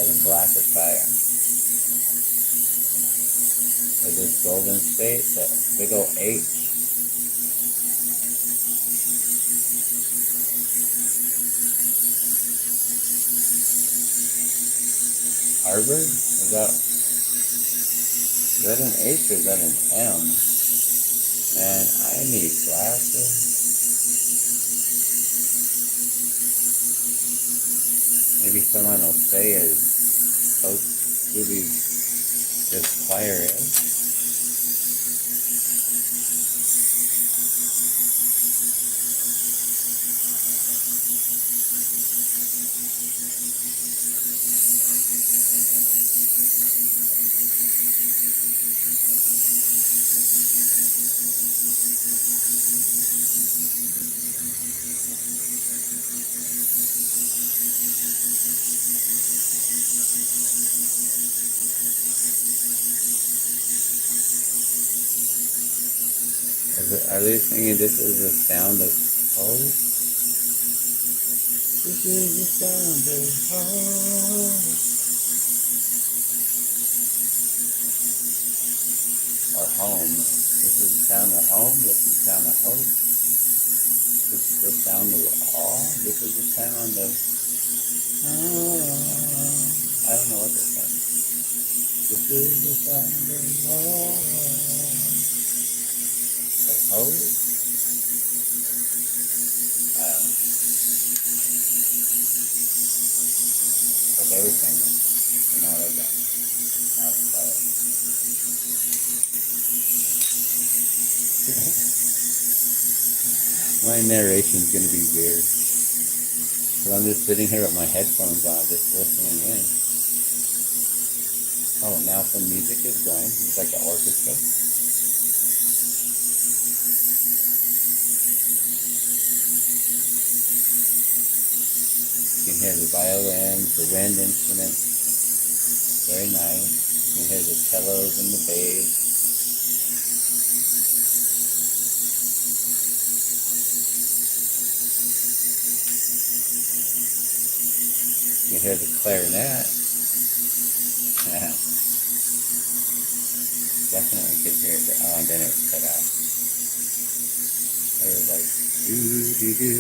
and black attire. With this Golden State, that big old H. Harvard? Is that an H or is that an M? Man, I need glasses. Maybe someone will say as folks who this choir is. Are they singing this is the sound of hope? This is the sound of hope. Or home. This is the sound of home. This is the sound of hope. This is the sound of awe. This is the sound of I don't know what they're saying. This is the sound of hope. I don't know. Like everything. And all of that. Outside. My narration's gonna be weird. So I'm just sitting here with my headphones on, just listening in. Oh, now some music is going. It's like an orchestra. You can hear the violins, the wind instruments. Very nice. You can hear the cellos and the bass. You can hear the clarinet. Definitely could hear it. Oh, and then it was cut out. It was like doo doo doo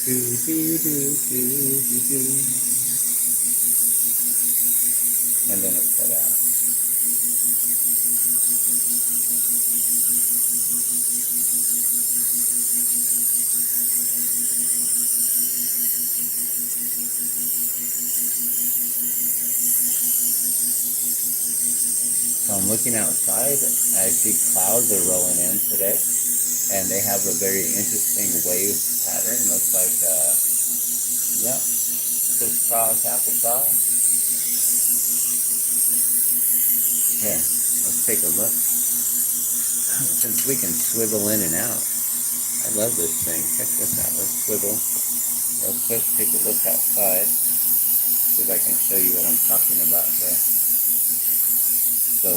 doo doo doo doo doo doo, and then it cut out. So I'm looking outside. I see clouds are rolling in today, and they have a very interesting wave pattern. Looks like, yeah, crisscross applesauce. Here, let's take a look. Since we can swivel in and out. I love this thing. Check this out. Let's swivel real quick. Take a look outside. See if I can show you what I'm talking about here. So,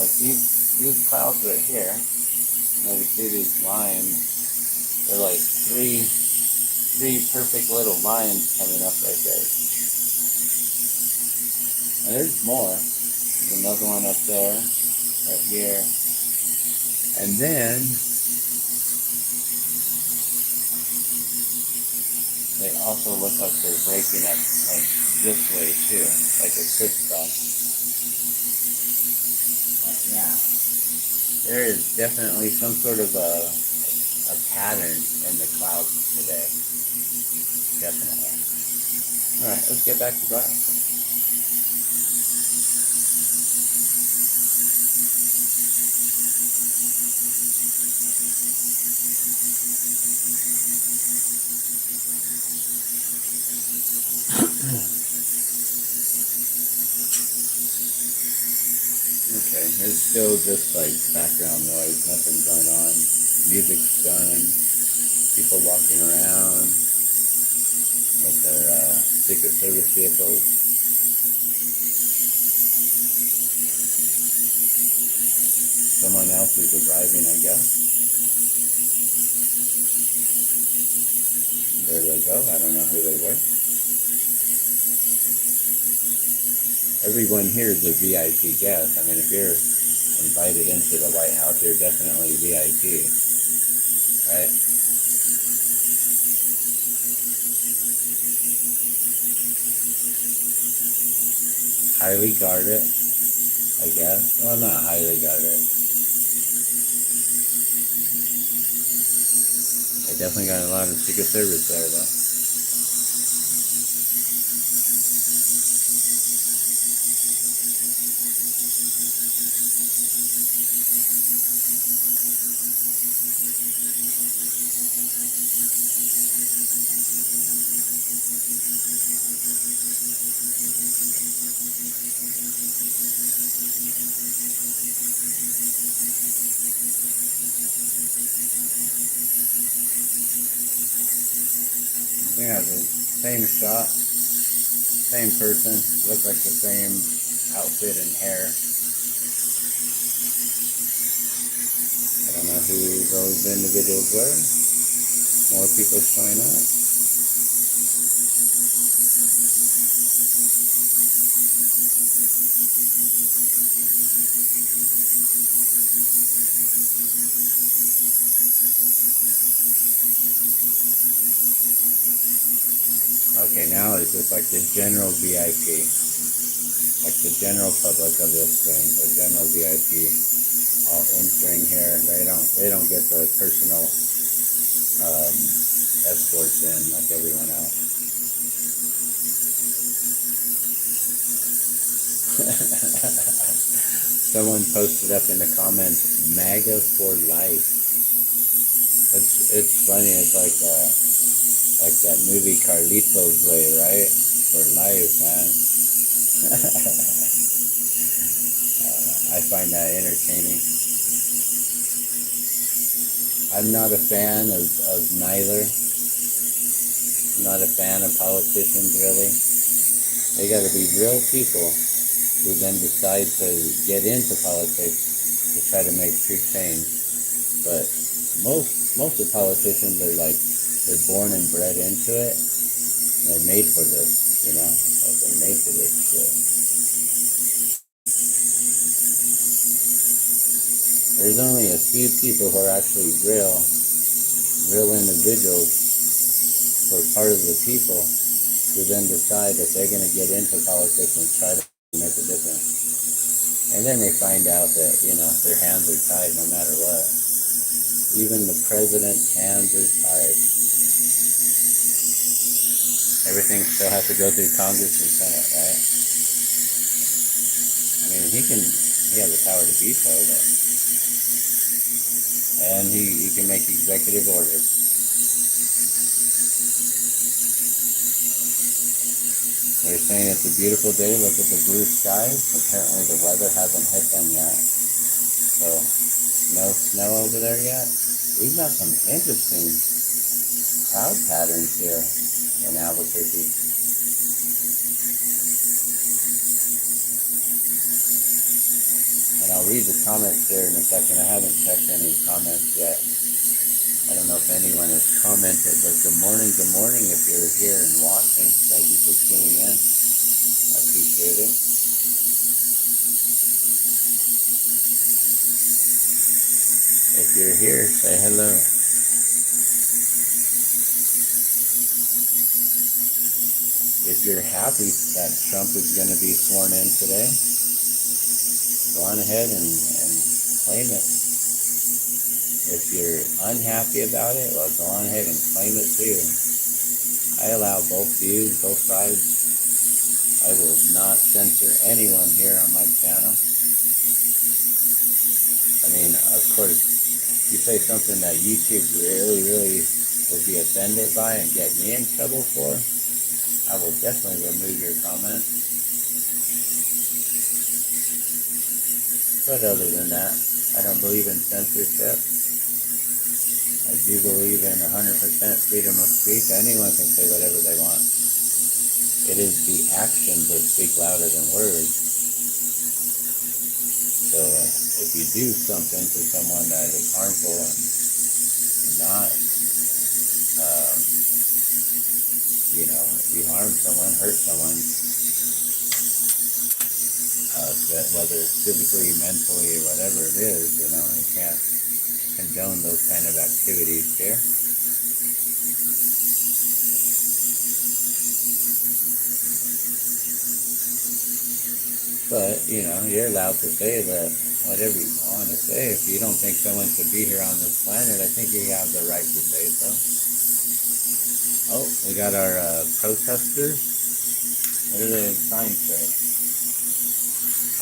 like these clouds right here, you know, you see these lines, they're like three perfect little lines coming up right there. And there's more. There's another one up there, right here. And then they also look like they're breaking up like this way too, like a crisscross. Yeah, there is definitely some sort of a pattern in the clouds today. Definitely. All right, let's get back to glass. Okay, there's still just like background noise, nothing going on. Music's done. People walking around with their Secret Service vehicles. Someone else is arriving, I guess. There they go. I don't know who they were. Everyone here is a VIP guest. I mean, if you're invited into the White House, you're definitely VIP, right? Highly guarded, I guess. Well, not highly guarded. They definitely got a lot of Secret Service there, though. Yeah, the same shot, same person, look like the same outfit and hair. I don't know who those individuals were. More people showing up. Okay, now it's just like the general VIP, like the general public of this thing, the general VIP, all entering here. They don't get the personal escorts in like everyone else. Someone posted up in the comments, MAGA for life. It's funny. It's like that movie Carlito's Way, right? For life, man. I find that entertaining. I'm not a fan of neither. I'm not a fan of politicians, really. They got to be real people who then decide to get into politics to try to make true change. But most of the politicians are like, they're born and bred into it. They're made for this, you know? Like they're made for this shit. There's only a few people who are actually real individuals who are part of the people who then decide that they're going to get into politics and try to make a difference. And then they find out that, you know, their hands are tied no matter what. Even the president's hands are tied. Everything still has to go through Congress and Senate, right? I mean, he has the power to veto that. And he can make executive orders. They're saying it's a beautiful day. Look at the blue skies. Apparently the weather hasn't hit them yet. So no snow over there yet. We've got some interesting cloud patterns here in Albuquerque. And I'll read the comments here in a second. I haven't checked any comments yet. I don't know if anyone has commented, but good morning if you're here and watching. Thank you for tuning in. I appreciate it. If you're here, say hello. If you're happy that Trump is going to be sworn in today, go on ahead and claim it. If you're unhappy about it, well, go on ahead and claim it too. I allow both views, both sides. I will not censor anyone here on my channel. I mean, of course, you say something that YouTube really would be offended by and get me in trouble for, I will definitely remove your comment. But other than that, I don't believe in censorship. I do believe in 100% freedom of speech. Anyone can say whatever they want. It is the actions that speak louder than words. So if you do something to someone that is harmful and not, you know, if you harm someone, hurt someone, whether it's physically, mentally, or whatever it is, you know, you can't condone those kind of activities here. But, you know, you're allowed to say that whatever you want to say. If you don't think someone should be here on this planet, I think you have the right to say so. Oh, we got our protesters. What do the signs say?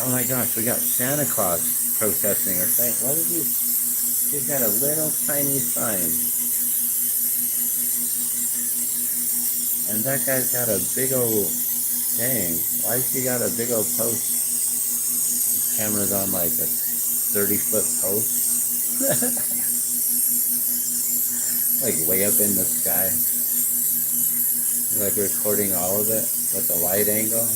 Oh my gosh, we got Santa Claus protesting or saying, what did you, he's got a little tiny sign. And that guy's got a big old, dang, why's he got a big old post? His camera's on like a 30-foot post. Like way up in the sky. like recording all of it with the wide angle.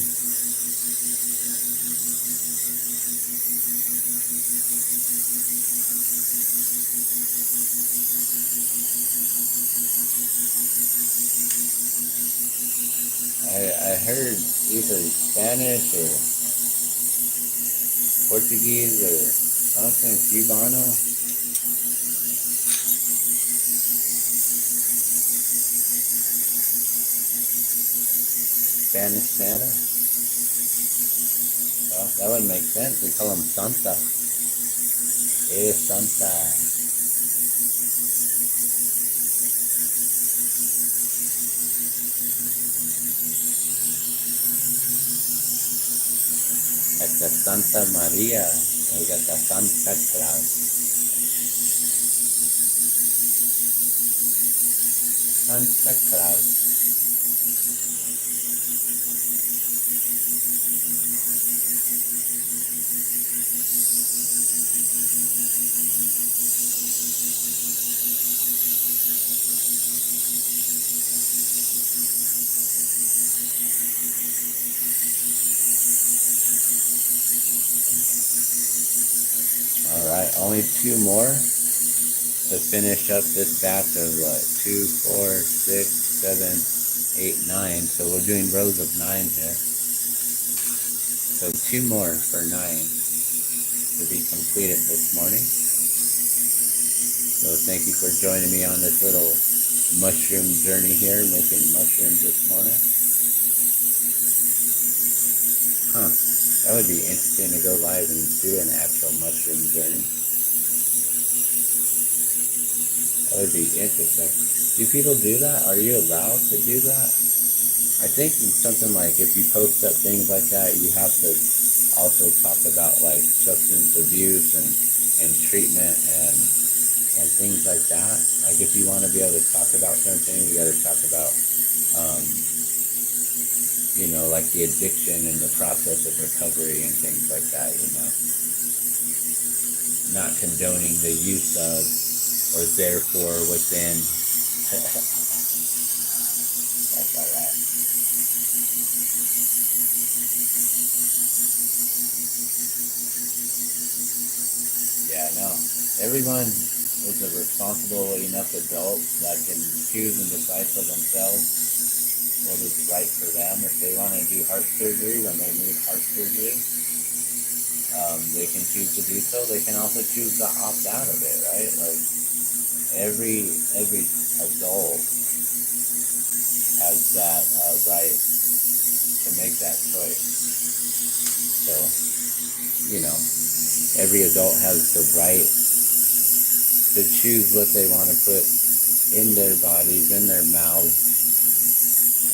I heard either Spanish or Portuguese or something, Cubano. Spanish Santa. Well, that would make sense. We call him Santa. Santa. At the Santa Maria. We got the Santa Claus. Santa Claus. Alright, only 2 more to finish up this batch of what? 2, 4, 6, 7, 8, 9. So we're doing rows of 9 here. So 2 more for 9 to be completed this morning. So thank you for joining me on this little mushroom journey here, making mushrooms this morning. Huh. That would be interesting to go live and do an actual mushroom journey. That would be interesting. Do people do that? Are you allowed to do that? I think it's something like if you post up things like that, you have to also talk about like substance abuse and treatment and things like that. Like if you want to be able to talk about certain things, you got to talk about, you know, like the addiction and the process of recovery and things like that, you know. Not condoning the use of or therefore within. That's all right. Yeah, no. Everyone is a responsible enough adult that can choose and decide for themselves what is right for them. If they want to do heart surgery when they need heart surgery, they can choose to do so. They can also choose to opt out of it, right? Like every adult has that right to make that choice. So, you know, every adult has the right to choose what they want to put in their bodies, in their mouths,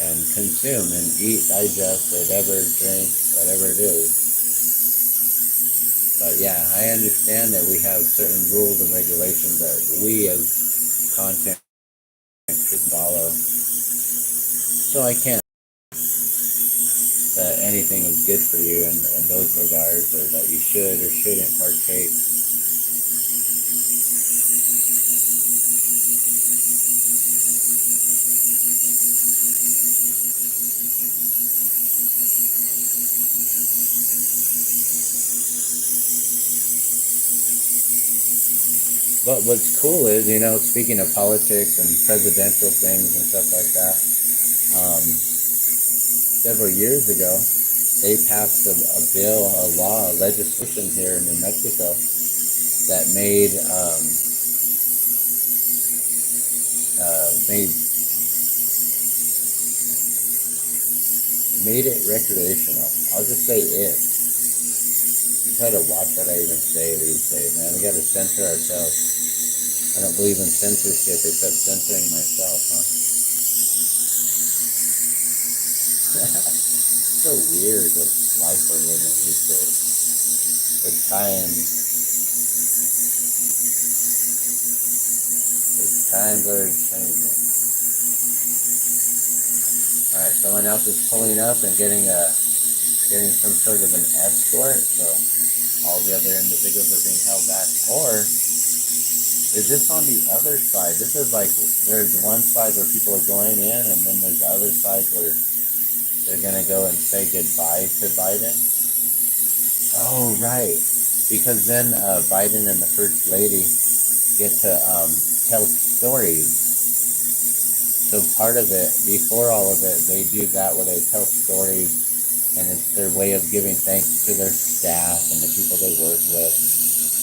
and consume and eat, digest, whatever, drink, whatever it is. But yeah, I understand that we have certain rules and regulations that we as content should follow. So I can't that anything is good for you in those regards, or that you should or shouldn't partake. But what's cool is, you know, speaking of politics and presidential things and stuff like that, several years ago, they passed a bill, a law, a legislation here in New Mexico that made it recreational. I'll just say it. You try to watch what I even say these days, man. We got to censor ourselves. I don't believe in censorship except censoring myself, huh? So weird the life we're living these days. The times are changing. All right, someone else is pulling up and getting some sort of an escort. So all the other individuals are being held back, or Is this on the other side? This is like, there's one side where people are going in, and then there's the other side where they're going to go and say goodbye to Biden. Oh, right. Because then Biden and the First Lady get to tell stories. So part of it, before all of it, they do that where they tell stories, and it's their way of giving thanks to their staff and the people they work with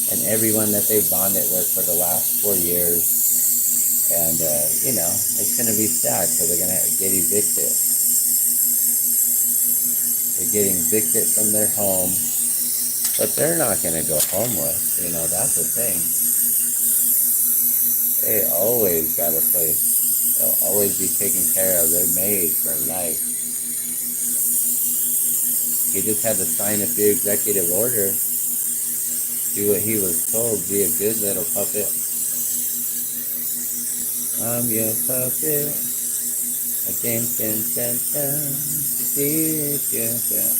and everyone that they've bonded with for the last 4 years. And, it's going to be sad, so they're going to get evicted. They're getting evicted from their home, but they're not going to go homeless. That's the thing. They always got a place. They'll always be taken care of. They're made for life. He just had to sign a few executive orders, do what he was told, be a good little puppet. I'm your puppet.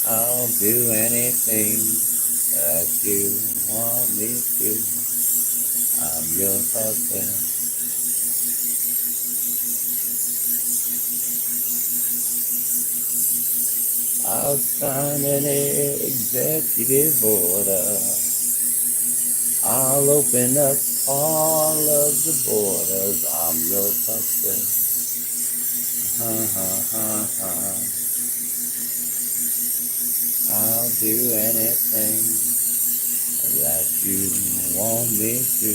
I'll do anything that you want me to. I'm your puppet. I'll sign an executive order. I'll open up all of the borders. I'm your puppet. Ha ha ha ha. I'll do anything that you want me to.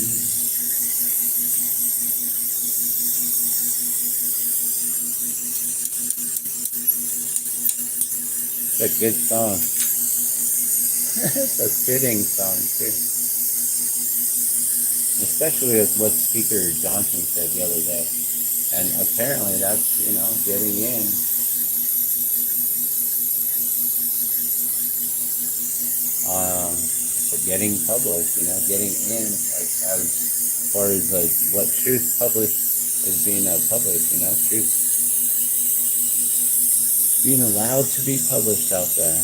It's a good song. It's a fitting song too. Especially with what Speaker Johnson said the other day. And apparently that's, getting in. Getting published, getting in as far as what truth published is being published, truth being allowed to be published out there.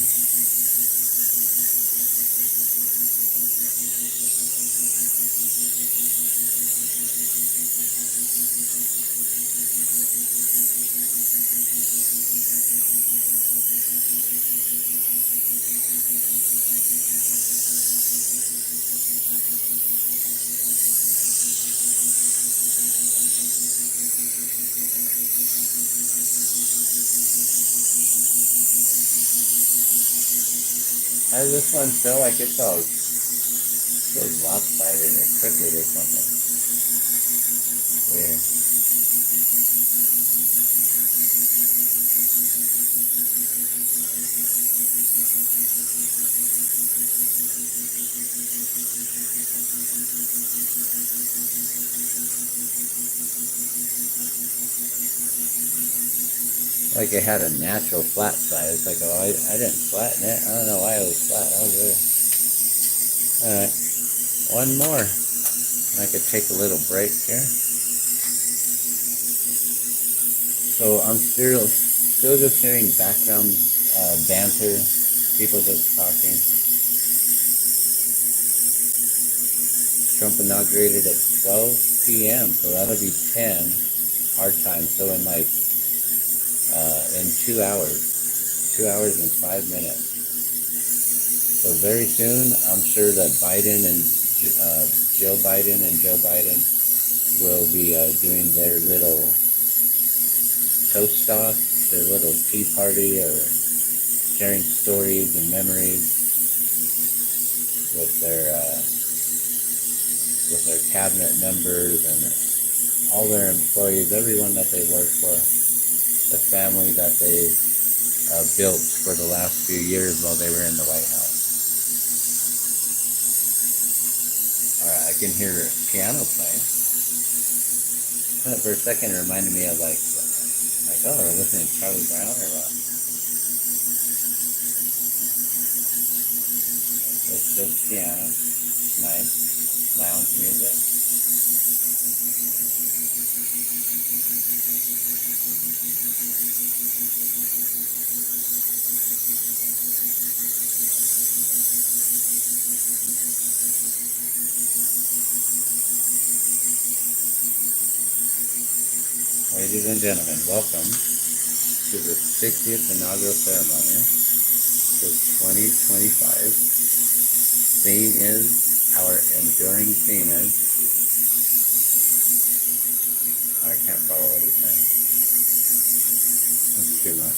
How does this one feel like it's all feels lopsided or crooked or something? Weird. Like it had a natural flat side. It's like, oh, I didn't flatten it. I don't know why it was flat. That was weird. Alright, one more. I could take a little break here. So I'm still just hearing background banter, people just talking. Trump inaugurated at 12 p.m., so that'll be 10 our time. So in 2 hours and 5 minutes. So very soon, I'm sure that Joe Biden and Joe Biden will be doing their little toast off, their little tea party, or sharing stories and memories with their cabinet members and all their employees, everyone that they work for, the family that they built for the last few years while they were in the White House. All right, I can hear piano playing. For a second, it reminded me of oh, we're listening to Charlie Brown or what? It's just piano. It's nice. Lounge music. Ladies and gentlemen, welcome to the 60th inaugural ceremony of 2025. Theme is, our enduring theme is, I can't follow what he's saying. That's too much.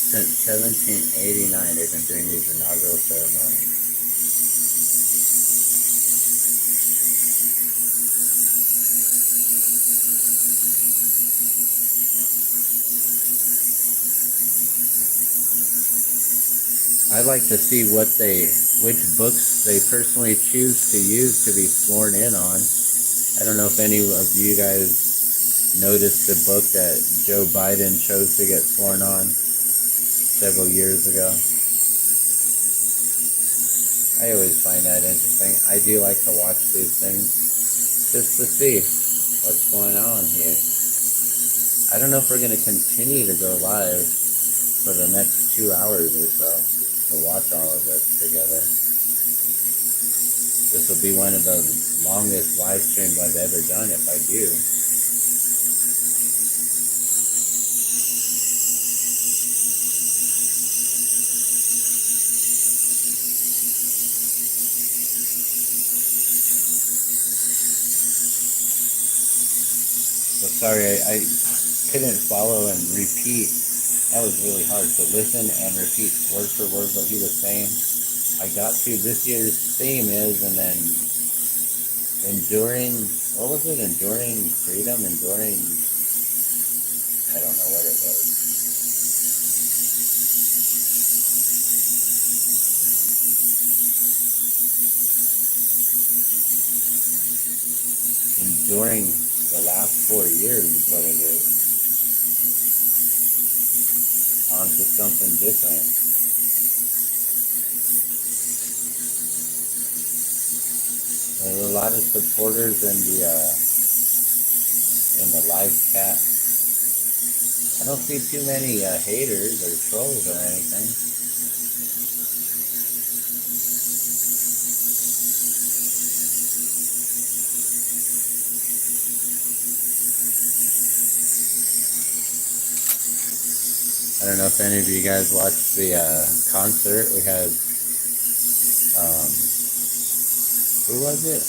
Since 1789, they've been doing these inaugural ceremonies. I like to see which books they personally choose to use to be sworn in on. I don't know if any of you guys noticed the book that Joe Biden chose to get sworn on several years ago. I always find that interesting. I do like to watch these things just to see what's going on here. I don't know if we're going to continue to go live for the next 2 hours or so to watch all of this together. This will be one of the longest live streams I've ever done if I do. So sorry, I couldn't follow and repeat. That was really hard to listen and repeat word for word what he was saying. I got to this year's theme is, and then enduring, what was it? Enduring freedom, enduring, I don't know what it was. Enduring the last 4 years is what it is. On to something different. There's a lot of supporters in the live chat. I don't see too many haters or trolls or anything. I don't know if any of you guys watched the concert. We had, who was it?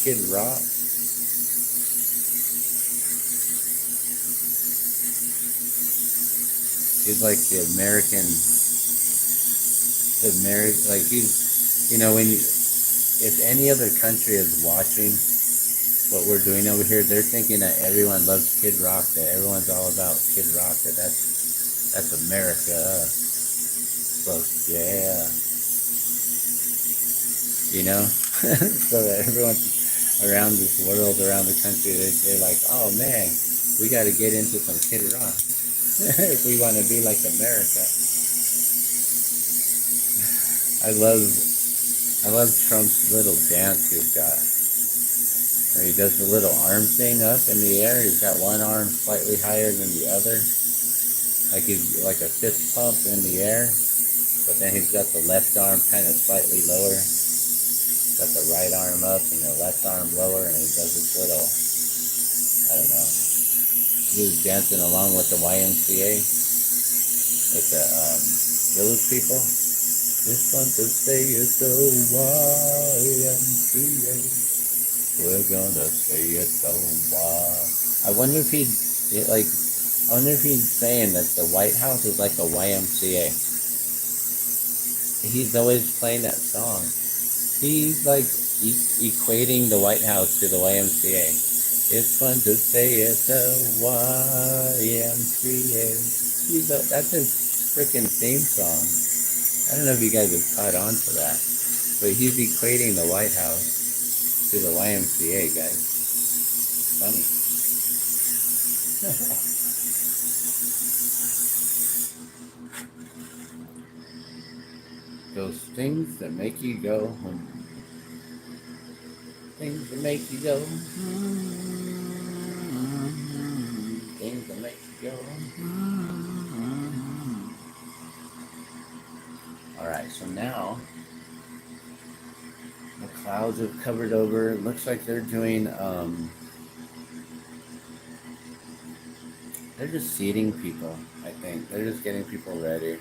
Kid Rock. He's like like he's, if any other country is watching what we're doing over here, they're thinking that everyone loves Kid Rock, that everyone's all about Kid Rock, that's America. So yeah, so that everyone around this world, around the country, they're like, oh man, we got to get into some Kid Rock if we want to be like America. I love Trump's little dance he's got. Where he does the little arm thing up in the air. He's got one arm slightly higher than the other, like he's like a fist pump in the air. But then he's got the left arm kind of slightly lower. Got the right arm up and the left arm lower, and he does this little, I don't know. He was dancing along with the YMCA, with the village people. It's fun to say it's the YMCA. We're gonna say it's the I wonder if he's saying that the White House is like a YMCA. He's always playing that song. He's like equating the White House to the YMCA. It's fun to say it's the YMCA. That's his freaking theme song. I don't know if you guys have caught on to that, but he's equating the White House to the YMCA, guys. Funny. Those things that make you go home. Things that make you go. Things that make you go. Alright, so clouds have covered over. It looks like they're doing, they're just seating people, I think. They're just getting people ready.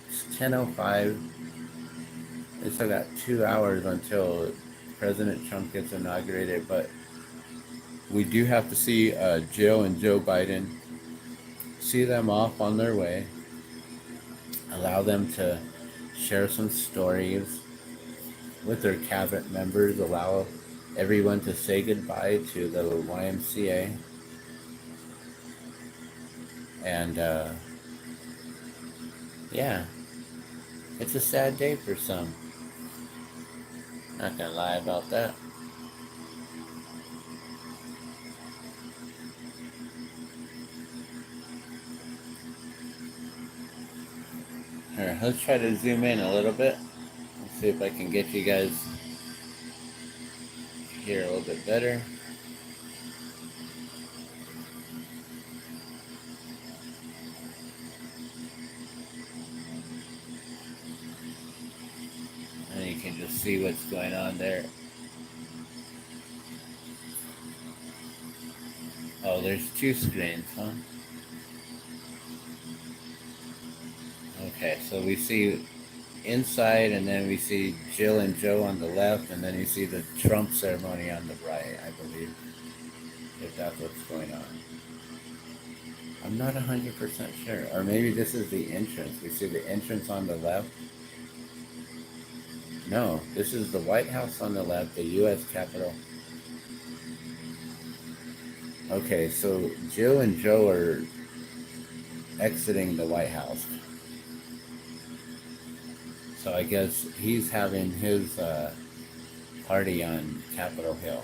It's 10:05. They still got 2 hours until President Trump gets inaugurated, but we do have to see Jill and Joe Biden, see them off on their way, allow them to share some stories with their cabinet members, allow everyone to say goodbye to the YMCA. And yeah, it's a sad day for some. Not gonna lie about that. Alright, let's try to zoom in a little bit. Let's see if I can get you guys here a little bit better. And you can just see what's going on there. Oh, there's two screens, huh? Okay, so we see inside, and then we see Jill and Joe on the left, and then you see the Trump ceremony on the right, I believe, if that's what's going on. I'm not 100% sure. Or maybe this is the entrance. We see the entrance on the left. No, this is the White House on the left, the U.S. Capitol. Okay, so Jill and Joe are exiting the White House. So I guess he's having his party on Capitol Hill.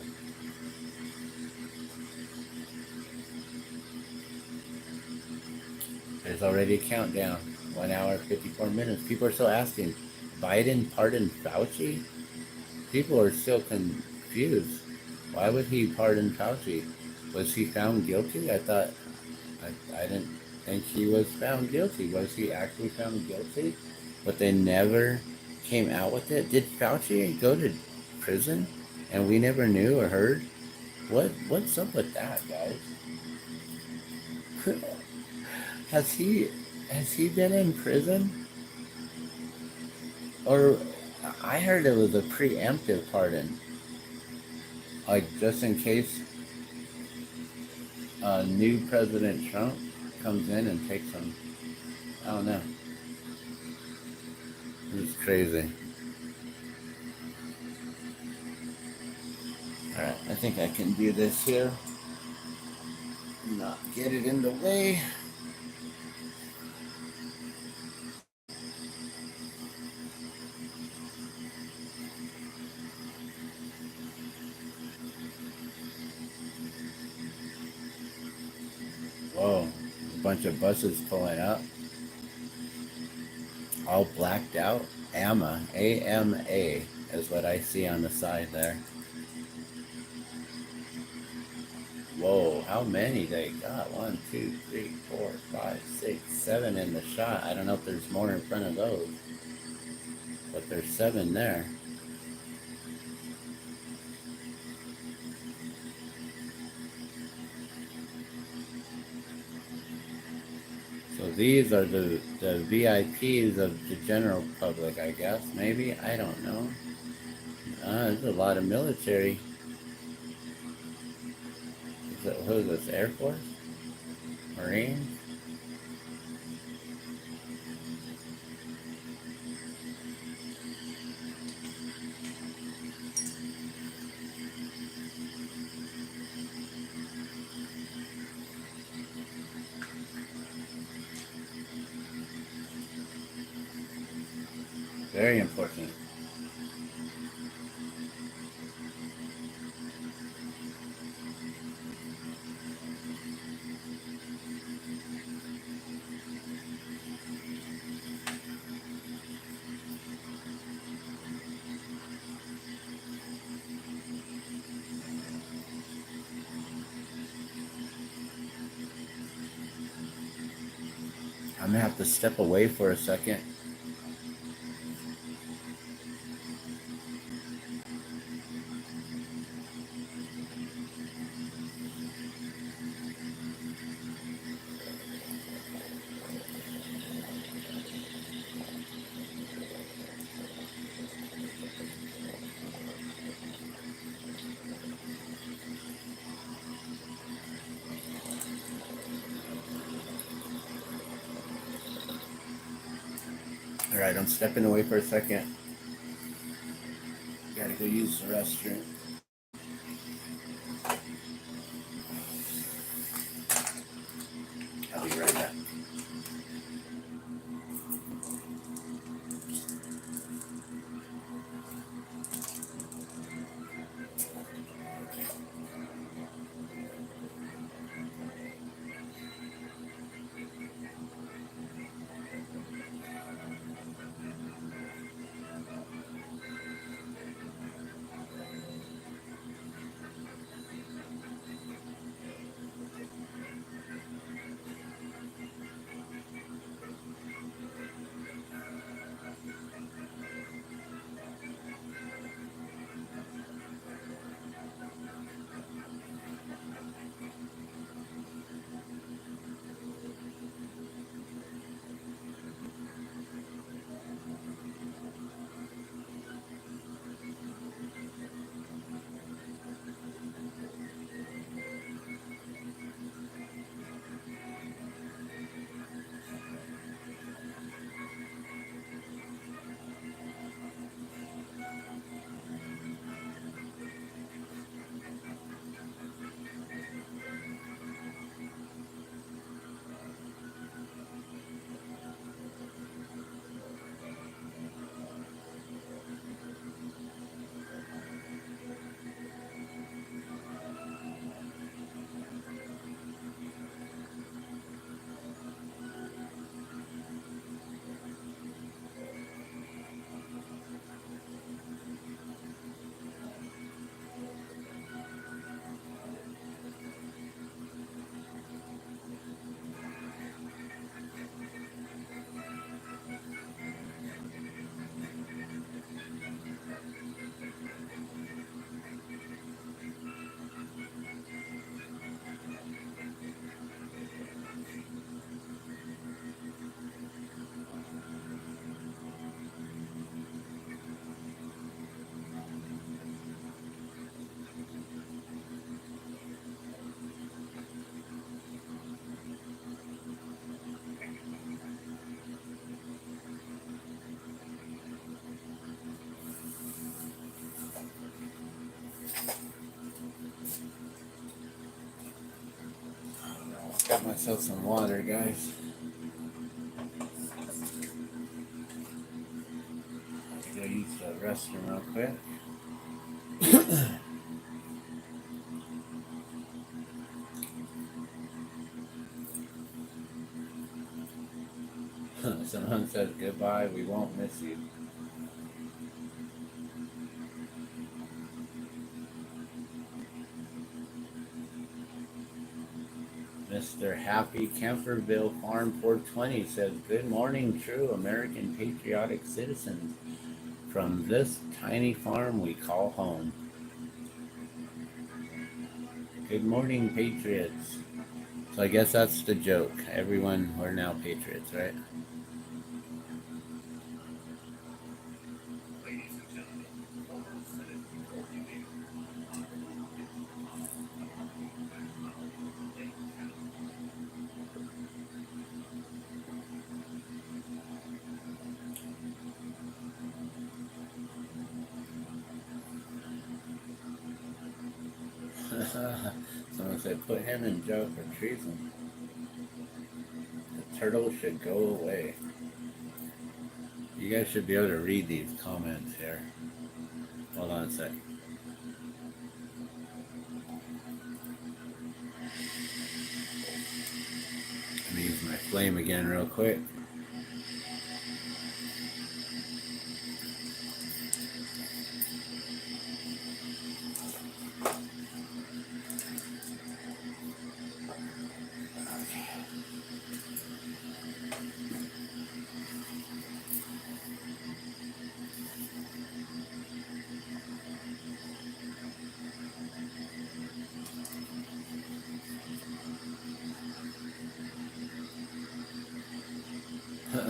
There's already a countdown. 1 hour, 54 minutes. People are still asking, Biden pardon Fauci? People are still confused. Why would he pardon Fauci? Was he found guilty? I didn't think he was found guilty. Was he actually found guilty? But they never came out with it. Did Fauci go to prison and we never knew or heard? What's up with that, guys? Has he been in prison? Or I heard it was a preemptive pardon. Like just in case new President Trump comes in and takes him. I don't know. It's crazy. Alright, I think I can do this here. Not get it in the way. Whoa, a bunch of buses pulling up. All blacked out. AMA, A-M-A is what I see on the side there. Whoa, how many they got? 1, 2, 3, 4, 5, 6, 7 in the shot. I don't know if there's more in front of those, but there's 7 there. So these are the VIPs of the general public, I guess. Maybe, I don't know. There's a lot of military. Who is this, Air Force? Marines? Very important. I'm gonna have to step away for a second. Alright, I'm stepping away for a second. Gotta go use the restroom. I'll be right back. Got myself some water, guys. Go use the restroom real quick. Someone said goodbye, we won't miss you. Mr. Happy Camperville Farm 420 says, good morning, true American patriotic citizens. From this tiny farm we call home. Good morning, patriots. So I guess that's the joke. Everyone, we're now patriots, right? Someone said, put him in jail for treason. The turtle should go away. You guys should be able to read these comments here. Hold on a sec. Let me use my flame again real quick.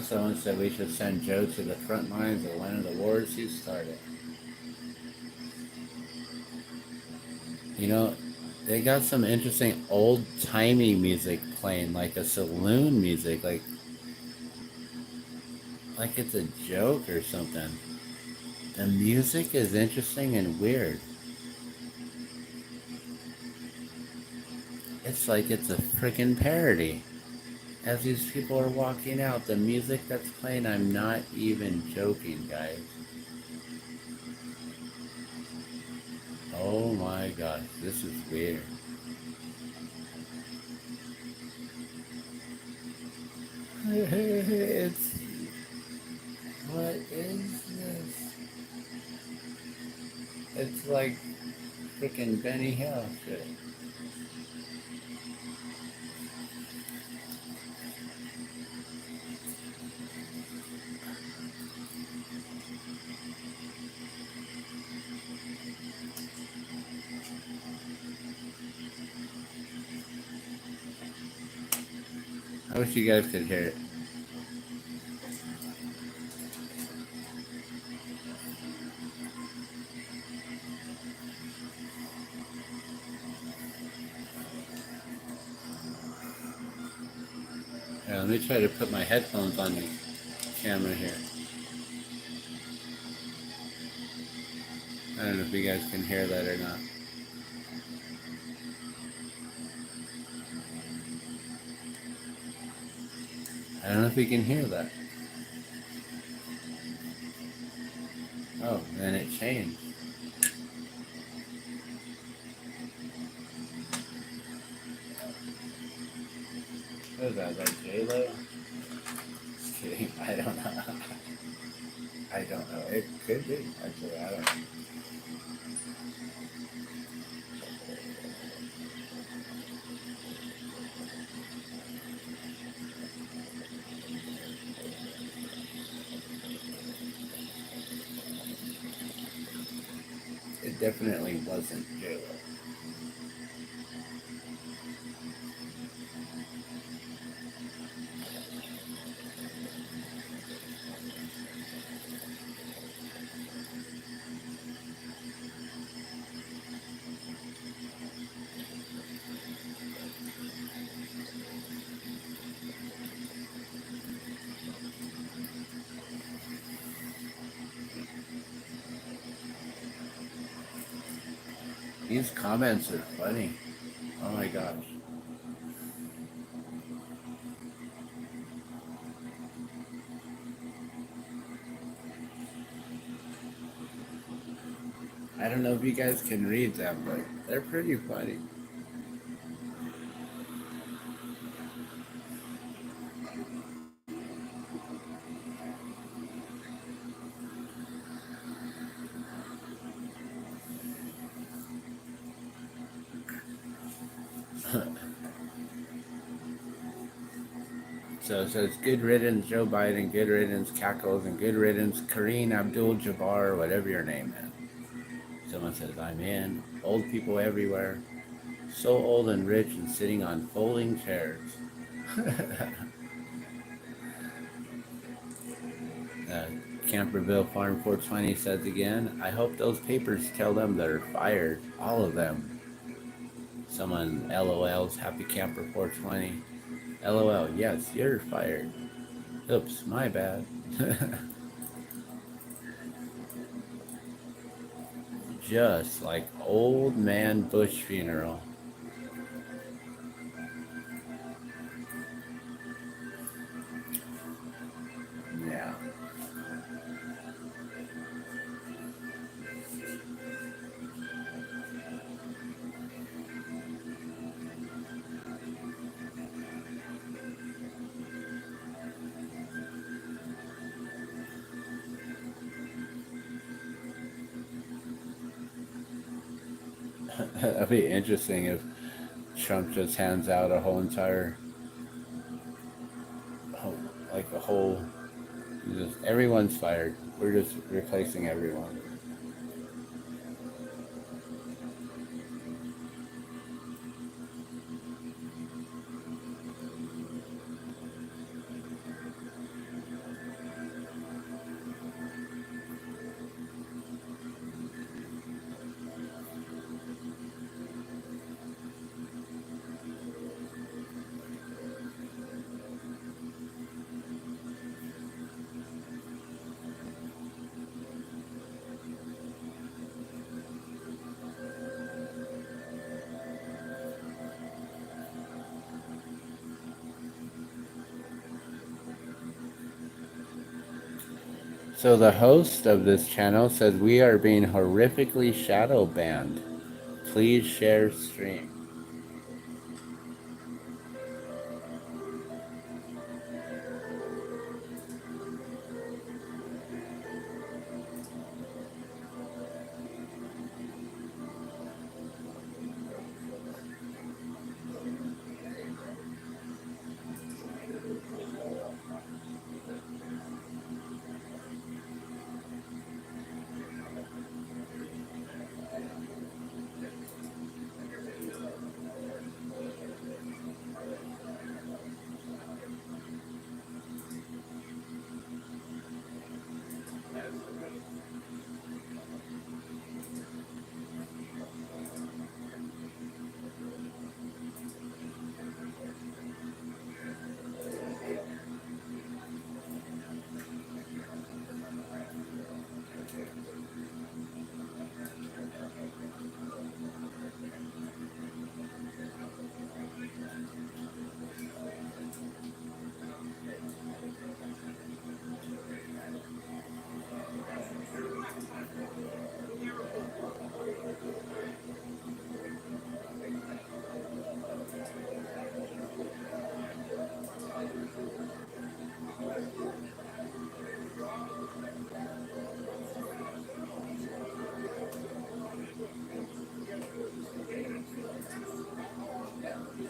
Someone said we should send Joe to the front lines of one of the wars he started. You know, they got some interesting old-timey music playing, like a saloon music, like like it's a joke or something. The music is interesting and weird. It's like it's a freaking parody. As these people are walking out, the music that's playing, I'm not even joking, guys. Oh my gosh, this is weird. It's, what is this? It's like freaking Benny Hill shit. I wish you guys could hear it. Let me try to put my headphones on the camera here. I don't know if you guys can hear that or not. I don't know if you can hear that. Oh, then it changed. What is that, like J-Lo? Just kidding, I don't know. I don't know, it could be, actually, I don't know. It definitely wasn't J-Lo. These comments are funny. Oh my gosh. I don't know if you guys can read them, but they're pretty funny. So it says, good riddance, Joe Biden, good riddance, Cackles, and good riddance, Karine Abdul-Jabbar, whatever your name is. Someone says, I'm in. Old people everywhere. So old and rich and sitting on folding chairs. uh, Camperville Farm 420 says again, I hope those papers tell them they're fired. All of them. Someone LOLs, Happy Camper 420. LOL, yes, you're fired. Oops, my bad. Just like old man Bush funeral. Yeah. That'd be interesting if Trump just hands out a whole entire, like a whole, just everyone's fired. We're just replacing everyone. So the host of this channel says we are being horrifically shadow banned. Please share stream.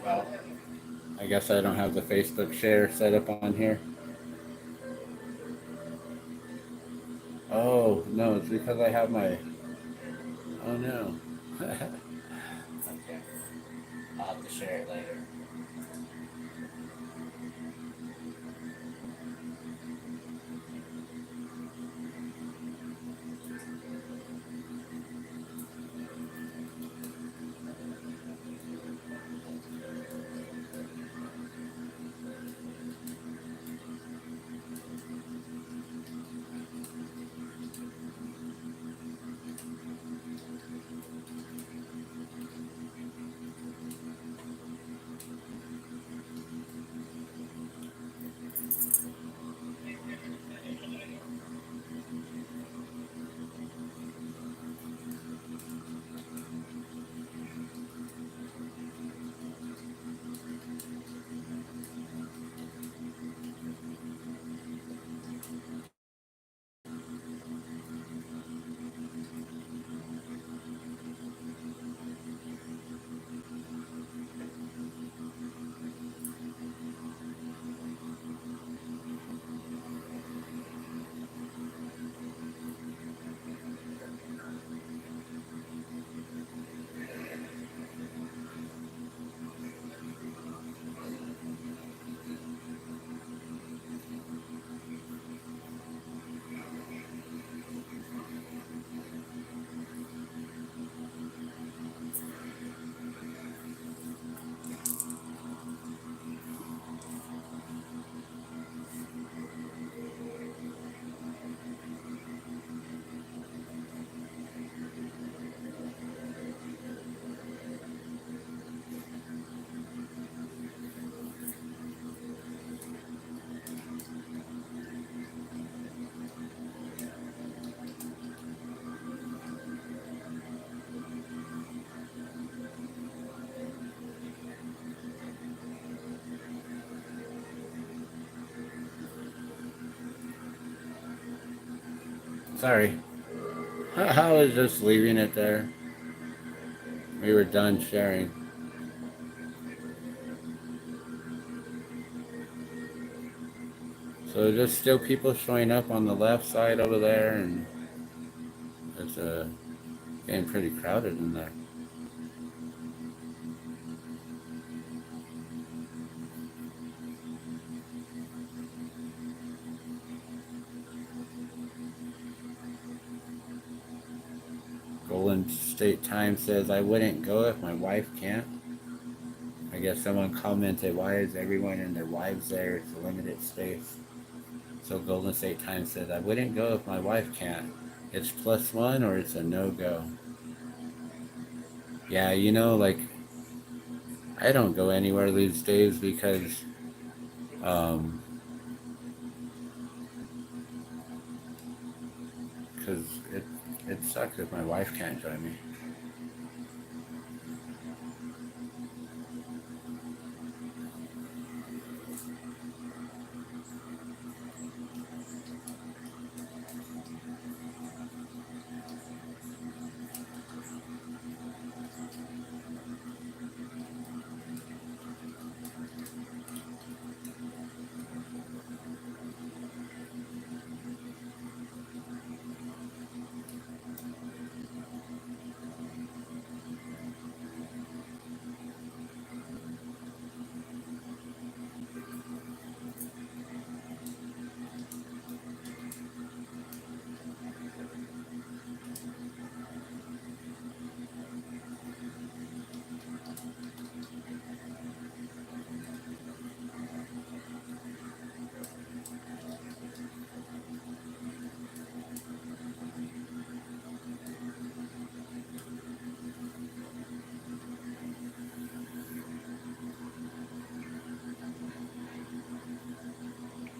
Well, I guess I don't have the Facebook share set up on here. Oh, no, it's because I have my... Oh, no. Okay. I'll have to share it later. Sorry. I was just leaving it there. We were done sharing. So there's still people showing up on the left side over there, and it's getting pretty crowded in there. Golden State Times says, I wouldn't go if my wife can't. I guess someone commented, why is everyone and their wives there? It's a limited space. So Golden State Times says, I wouldn't go if my wife can't. It's +1 or it's a no-go. Yeah, you know, like, I don't go anywhere these days because um, because it sucks if my wife can't join me.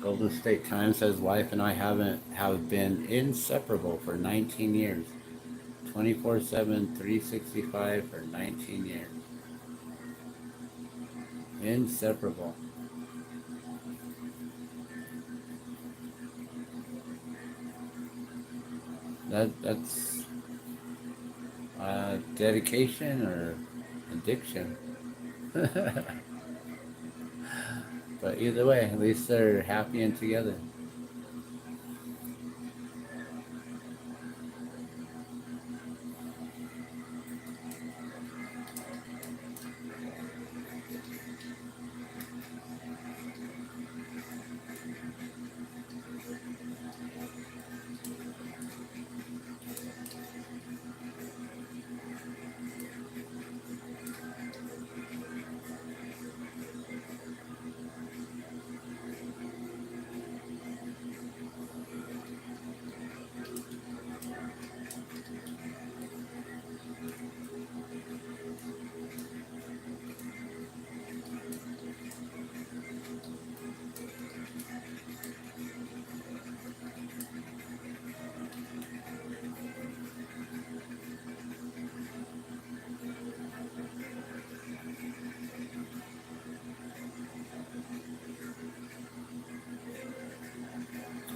Golden State Times says wife and I have been inseparable for 19 years. 24/7, 365 for 19 years. Inseparable. That's dedication or addiction. But either way, at least they're happy and together.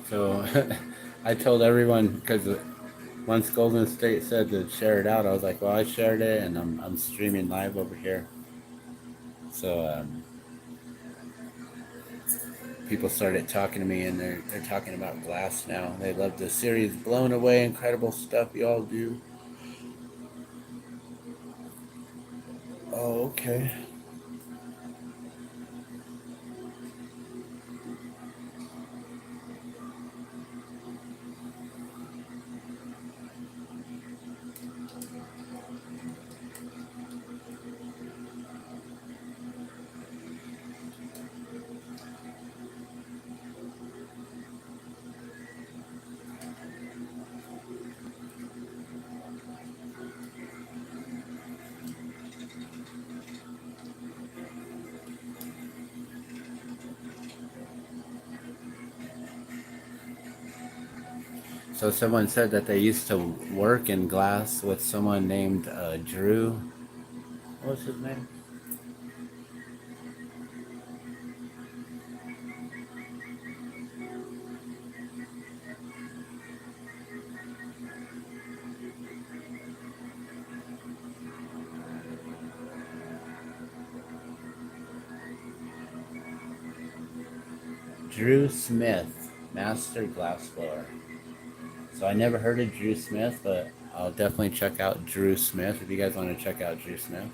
So I told everyone because once Golden State said to share it out, I was like, well, I shared it and I'm streaming live over here. So people started talking to me and they're talking about Glass now. They love the series, blown away, incredible stuff you all do. Oh, okay. So someone said that they used to work in Glass with someone named Drew. What was his name? Drew Smith, master glassblower. So I never heard of Drew Smith, but I'll definitely check out Drew Smith if you guys want to check out Drew Smith.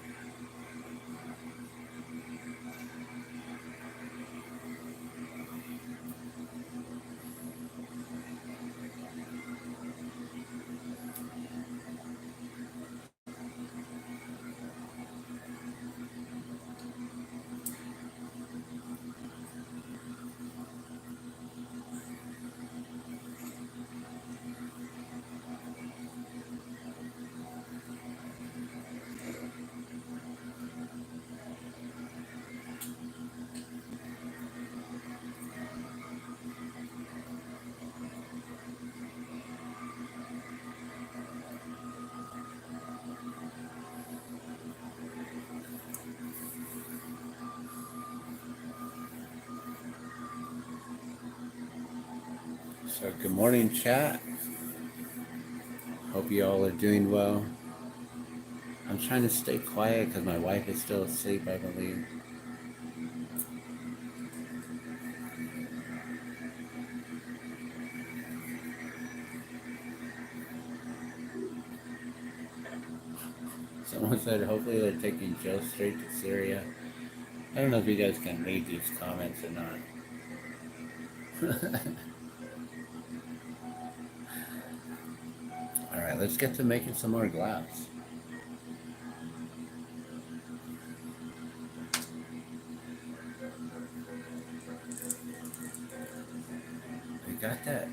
So good morning, chat. Hope you all are doing well. I'm trying to stay quiet because my wife is still asleep, I believe. Someone said hopefully they're taking Joe straight to Syria. I don't know if you guys can read these comments or not. All right, let's get to making some more glass. We got that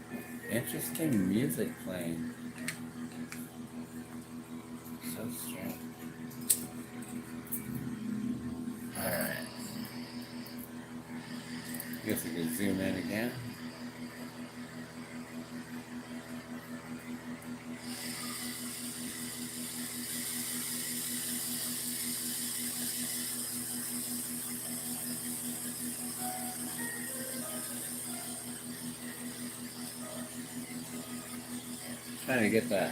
interesting music playing. So strange. All right. I guess we can zoom in again. Trying to get that.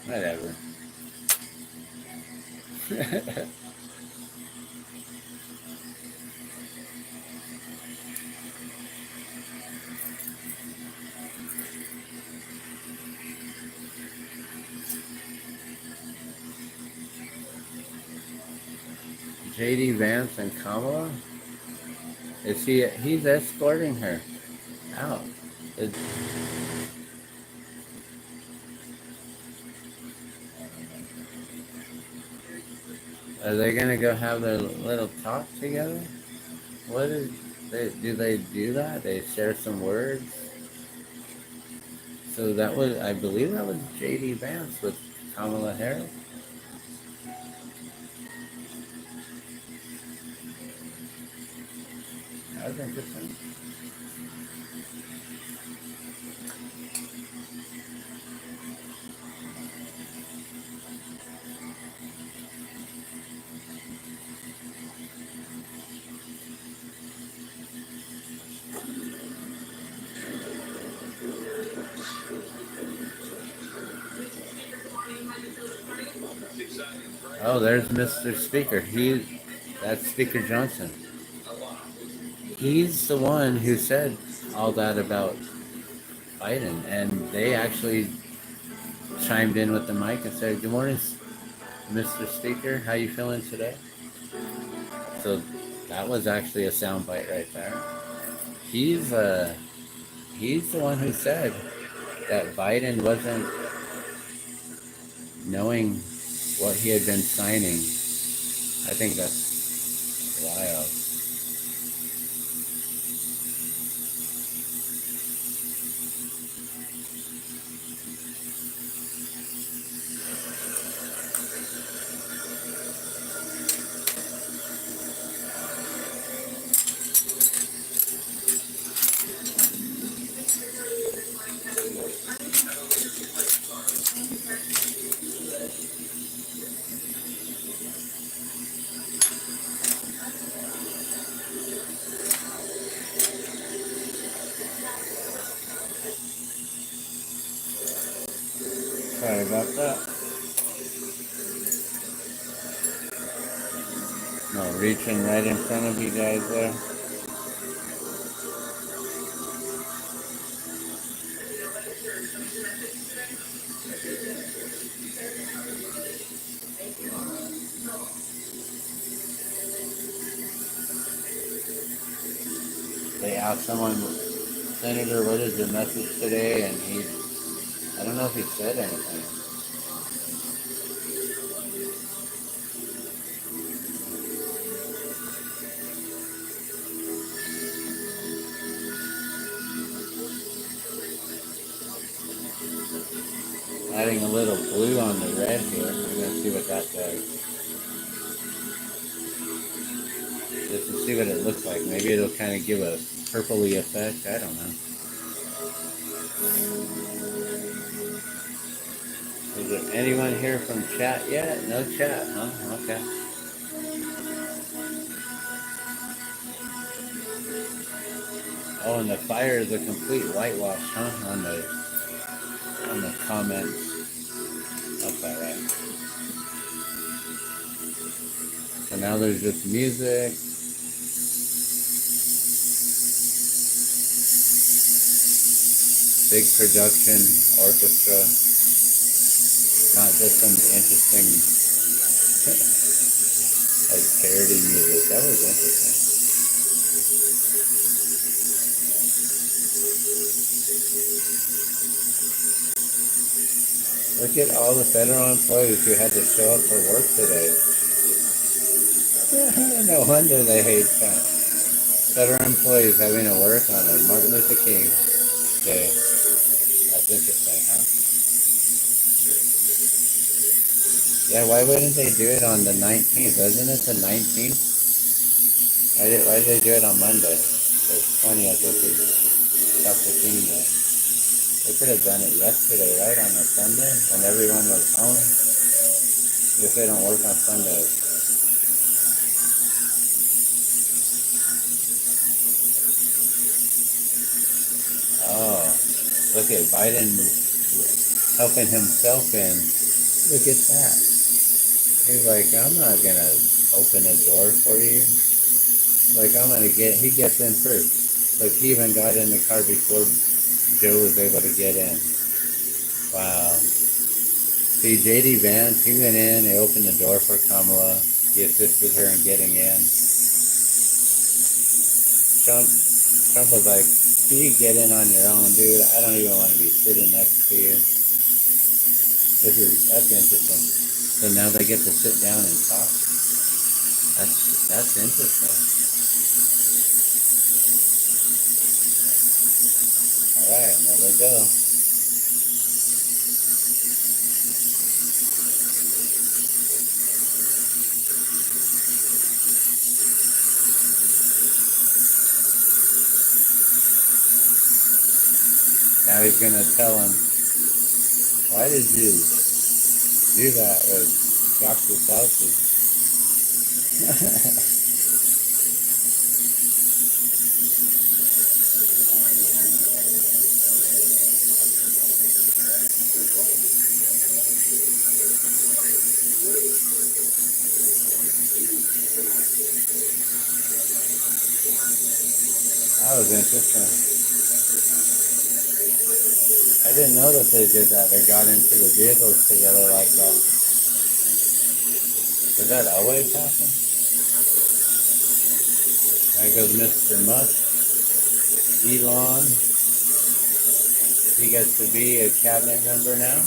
Whatever. JD Vance and Kamala? Is he's escorting her out. Are they gonna go have their little talk together? What is do they do that? They share some words? So that was, I believe that was JD Vance with Kamala Harris. That was interesting. Oh, there's Mr. Speaker. That's Speaker Johnson. He's the one who said all that about Biden, and they actually chimed in with the mic and said, "Good morning, Mr. Speaker. How you feeling today?" So that was actually a soundbite right there. He's the one who said that Biden wasn't knowing what he had been signing. I think that's wild. Sorry about that. No, reaching right in front of you guys there. They asked someone, "Senator, what is your message today?" And I don't know if he said anything. Adding a little blue on the red here. We're going to see what that does. Just to see what it looks like. Maybe it'll kind of give a purpley effect. I don't know. Is there anyone here from chat yet? No chat, huh? Okay. Oh, and the fire is a complete whitewash, huh? On the comments. That's alright. So now there's just music. Big production orchestra. Not just some interesting like parody music. That was interesting. Look at all the federal employees who had to show up for work today. No wonder they hate Trump. Federal employees having to work on a Martin Luther King Day. That's interesting, huh? Yeah, why wouldn't they do it on the 19th? Wasn't it the 19th? Why did they do it on Monday? The 20th, which is Dr. King Day. They could have done it yesterday, right? On a Sunday when everyone was home. If they don't work on Sundays. Oh, look at Biden helping himself in. Look at that. He's like, I'm not gonna open a door for you. Like, he gets in first. Like, he even got in the car before Joe was able to get in. Wow. See, J.D. Vance, he went in, he opened the door for Kamala. He assisted her in getting in. Trump was like, you get in on your own, dude. I don't even want to be sitting next to you. That's interesting. So now they get to sit down and talk. That's interesting. All right, there we go. Now he's gonna tell him, why did you do that with Dr. Fauci? That was interesting. I didn't know that they did that. They got into the vehicles together like that. Does that always happen? There goes Mr. Musk. Elon. He gets to be a cabinet member now.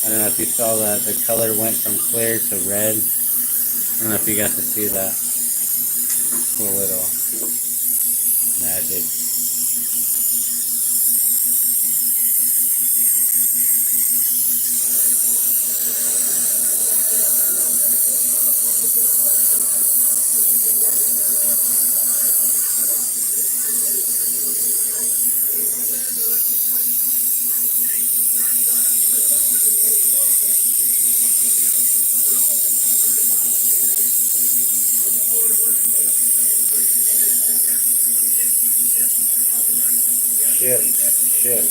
I don't know if you saw that. The color went from clear to red. I don't know if you got to see that. Cool little magic. Ship.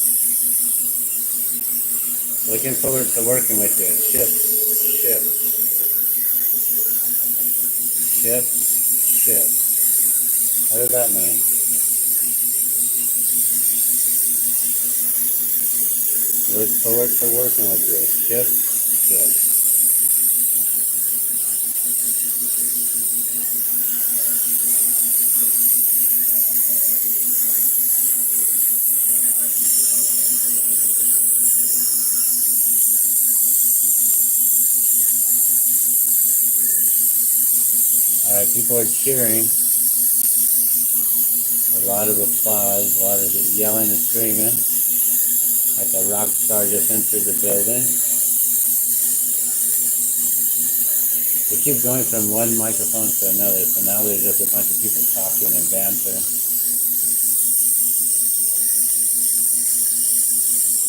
Looking forward to working with you. Ship, ship. What does that mean? Look forward to working with you. Ship. People are cheering. A lot of applause, a lot of yelling and screaming. Like a rock star just entered the building. They keep going from one microphone to another, so now there's just a bunch of people talking and banter.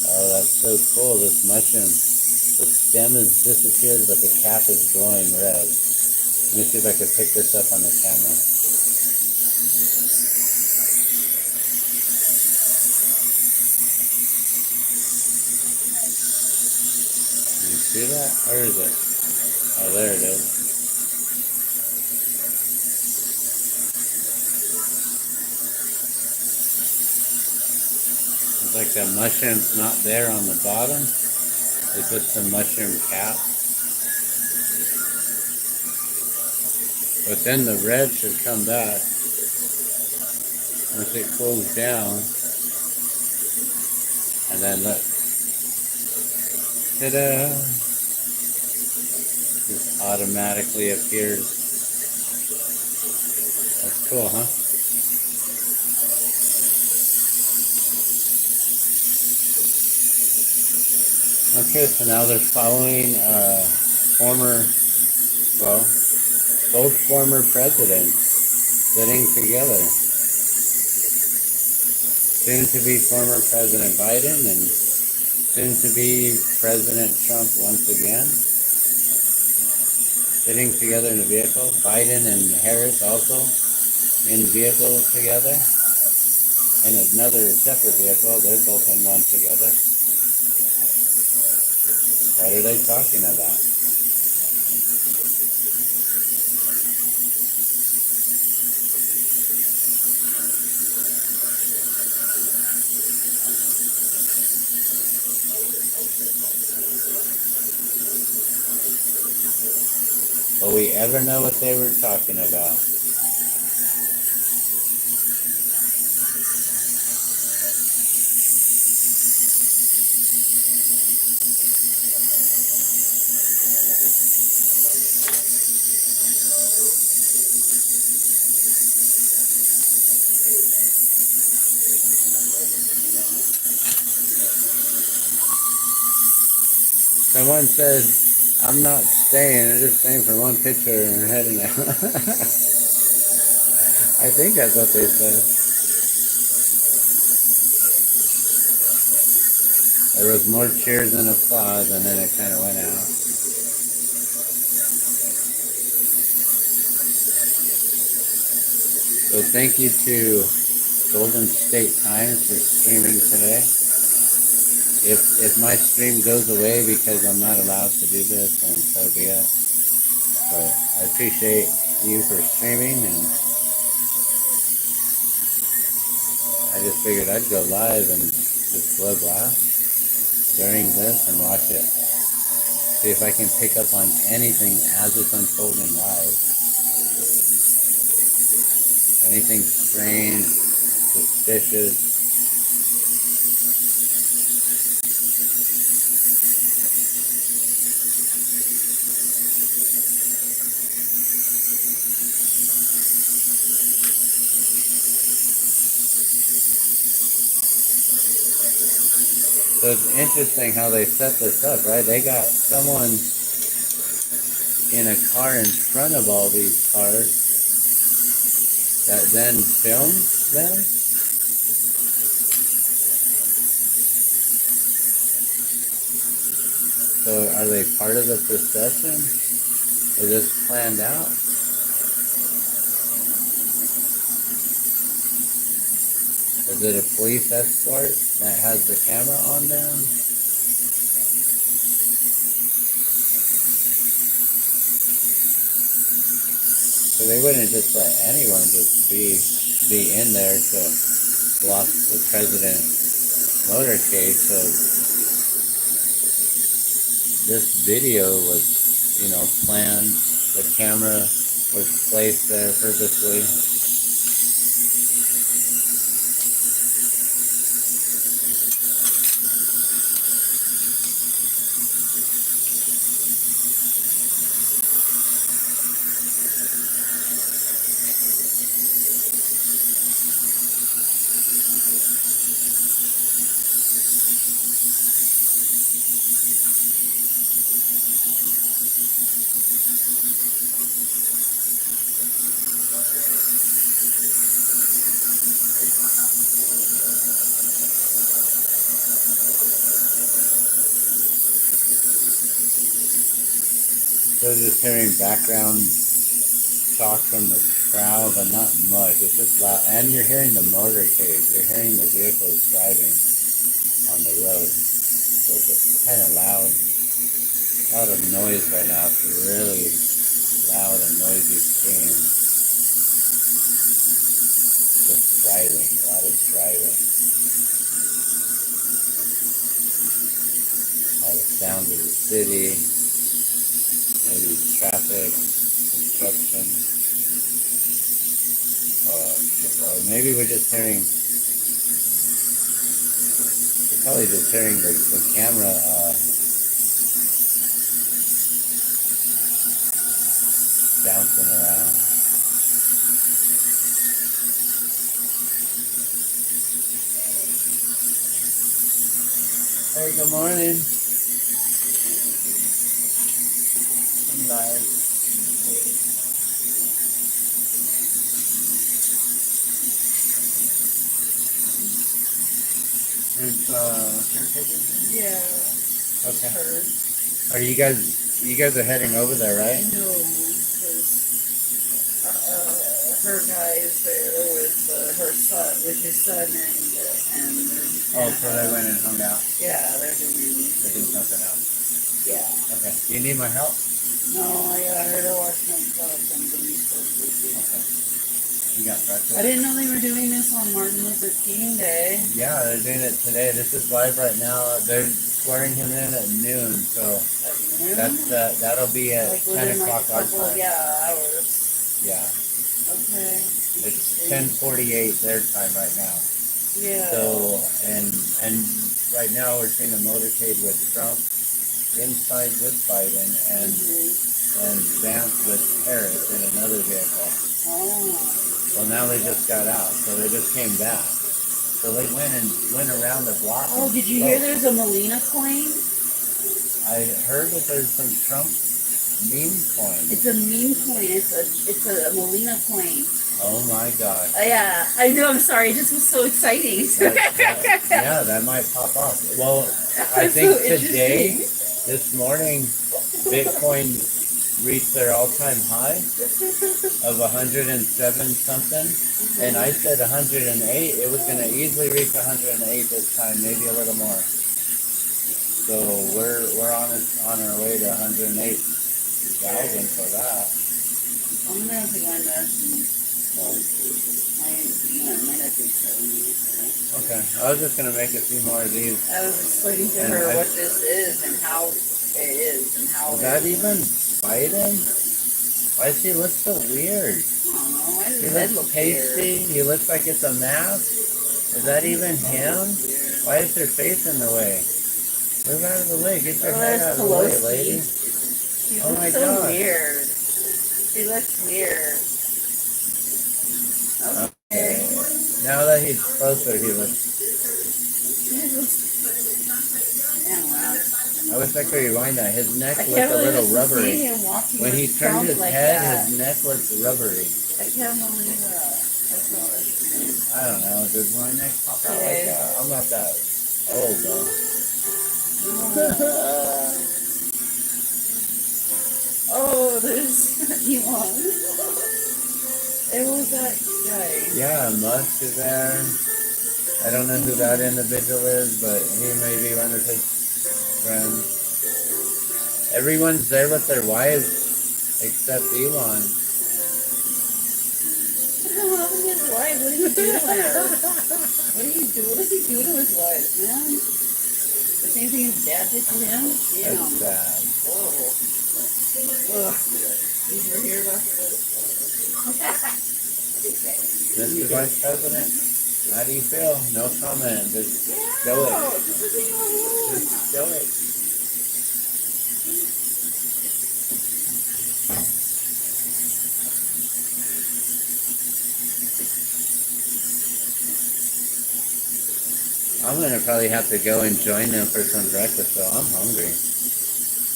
Oh, that's so cool, this mushroom. The stem has disappeared, but the cap is glowing red. Let me see if I can pick this up on the camera. Can you see that? Where is it? Oh, there it is. It's like the mushroom's not there on the bottom. It's just the mushroom cap. But then the red should come back once it cools down. And then look. Ta-da! Just automatically appears. That's cool, huh? Okay, so now they're following both former presidents sitting together. Soon to be former President Biden and soon to be President Trump once again. Sitting together in a vehicle. Biden and Harris also in vehicle together. In another separate vehicle, they're both in one together. What are they talking about? Will we ever know what they were talking about? Someone said, I'm not staying, I'm just staying for one picture and heading out. I think that's what they said. There was more cheers and applause, and then it kind of went out. So thank you to Golden State Times for streaming today. If my stream goes away because I'm not allowed to do this, then so be it. But I appreciate you for streaming, and I just figured I'd go live and just blow glass during this and watch it. See if I can pick up on anything as it's unfolding live. Anything strange, suspicious. So it's interesting how they set this up, right? They got someone in a car in front of all these cars that then films them. So are they part of the procession? Is this planned out? Is it a police escort that has the camera on them? So they wouldn't just let anyone just be in there to block the president's motorcade. So this video was, planned. The camera was placed there purposely. So just hearing background talk from the crowd, but not much. It's just loud, and you're hearing the motorcade. You're hearing the vehicles driving on the road. So it's kind of loud. A lot of noise right now. It's really loud and noisy scene. Just driving. A lot of driving. All the sounds of the city. Maybe traffic, construction. Or maybe we're just hearing. We're probably just hearing the camera bouncing around. Hey, good morning. I'm live. Is caretaker? Yeah. Okay. Her. Are you guys are heading over there, right? No, because her guy is there with her son, with his son and Oh, so they went and hung out. yeah, they're doing Something else. yeah. Okay. Do you need my help? No, I got her to watch my stuff and be so busy. Okay. You got breakfast? I didn't know they were doing this on Martin Luther King Day. Yeah, they're doing it today. This is live right now. They're swearing him in at noon, so that'll be at like 10 o'clock our couple, time. yeah, hours. Yeah. Okay. It's 10:48 their time right now. Yeah. So and right now we're seeing a motorcade with Trump inside with Biden and Vance with Harris in another vehicle. Oh. Well, now they just got out, so they just came back. So they went around the block. Oh, did you hear there's a Molina coin? I heard that there's some Trump meme coin. It's a meme coin. It's a Molina coin. Oh my God. Yeah, I know. I'm sorry. It just was so exciting. Yeah, that might pop off. Well, I think so today, this morning, Bitcoin reached their all-time high of 107 something, and I said 108. It was going to easily reach 108 this time, maybe a little more. So we're on our way to 108,000 for that. I'm gonna have to go in there. Might have to tell you. Okay, I was just gonna make a few more of these. I was explaining to her what this is and how it is and how. Is that even Biden? Why does he look so weird? I don't know. Why does He his head looks look pasty. weird? He looks like it's a mask. Is that even him? Why is their face in the way? Move out of the way. Get your head out of the way, lady. He Oh looks my so God. weird. He looks weird. Okay. Now that he's closer, he looks. I wish I could rewind that. His neck looked a little rubbery. When he turned his head, his neck looked rubbery. I can't believe that. I don't know. Does my neck pop out like that? I'm not that old though. Oh, there's Elon. It was that guy. Yeah, Musk is there. I don't know who that individual is, but he may be one of his friends. Everyone's there with their wives except Elon. What happened to his wife? What did he do to her? What does he do to his wife, man? The same thing his dad did to him? Damn. That's sad. Horrible. Ugh. Did you hear about Mr. Vice President, how do you feel? No comment. Just show it. Just show it. I'm going to probably have to go and join them for some breakfast, so I'm hungry.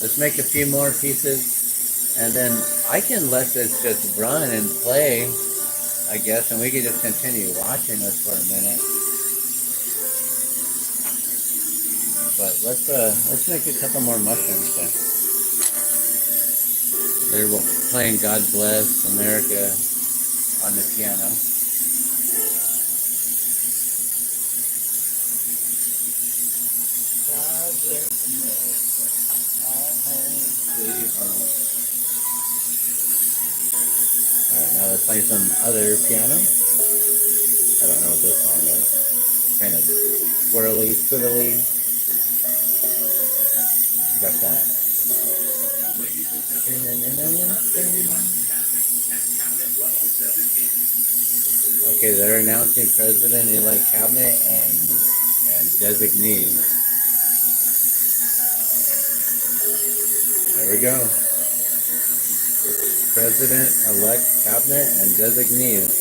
Let's make a few more pieces, and then I can let this just run and play, I guess, and we can just continue watching this for a minute. But let's make a couple more mushrooms then. They're playing God Bless America on the piano. God bless America. Our home, sweet home. Alright, now they're playing some other piano. I don't know what this song is. Kind of swirly, twiddly. Got that. Okay, they're announcing President-elect cabinet and designees. There we go. President-elect cabinet and designees.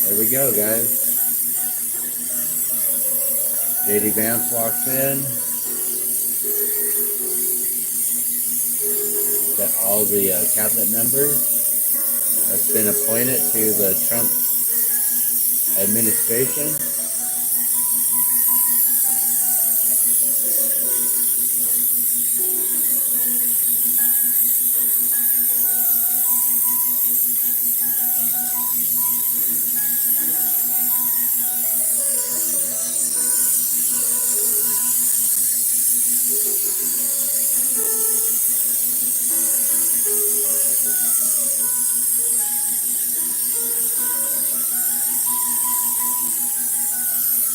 There we go, guys. JD Vance walks in. Got all the cabinet members that's been appointed to the Trump administration.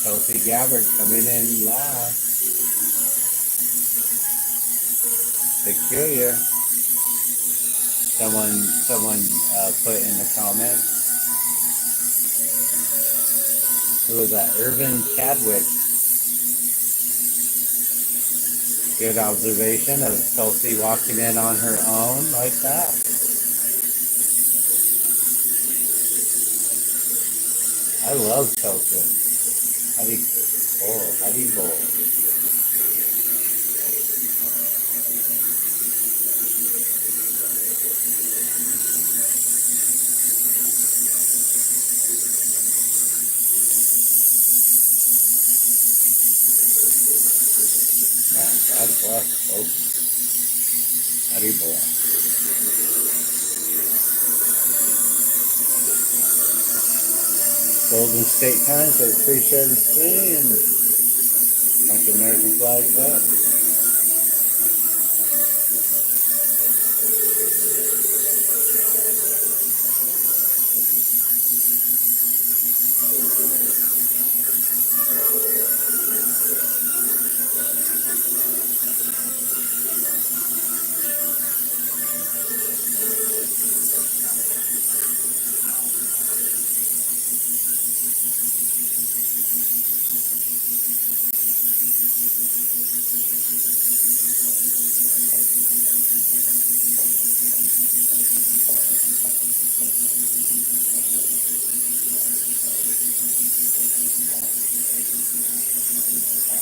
Tulsi Gabbard coming in last. Peculiar. Someone put in the comments. Who was that? Irvin Chadwick. Good observation of Tulsi walking in on her own like that. I love Tulsi. Howdy bowl. God bless folks. Howdy bowl. Golden State Times says please share the screen. Bunch of American flags up.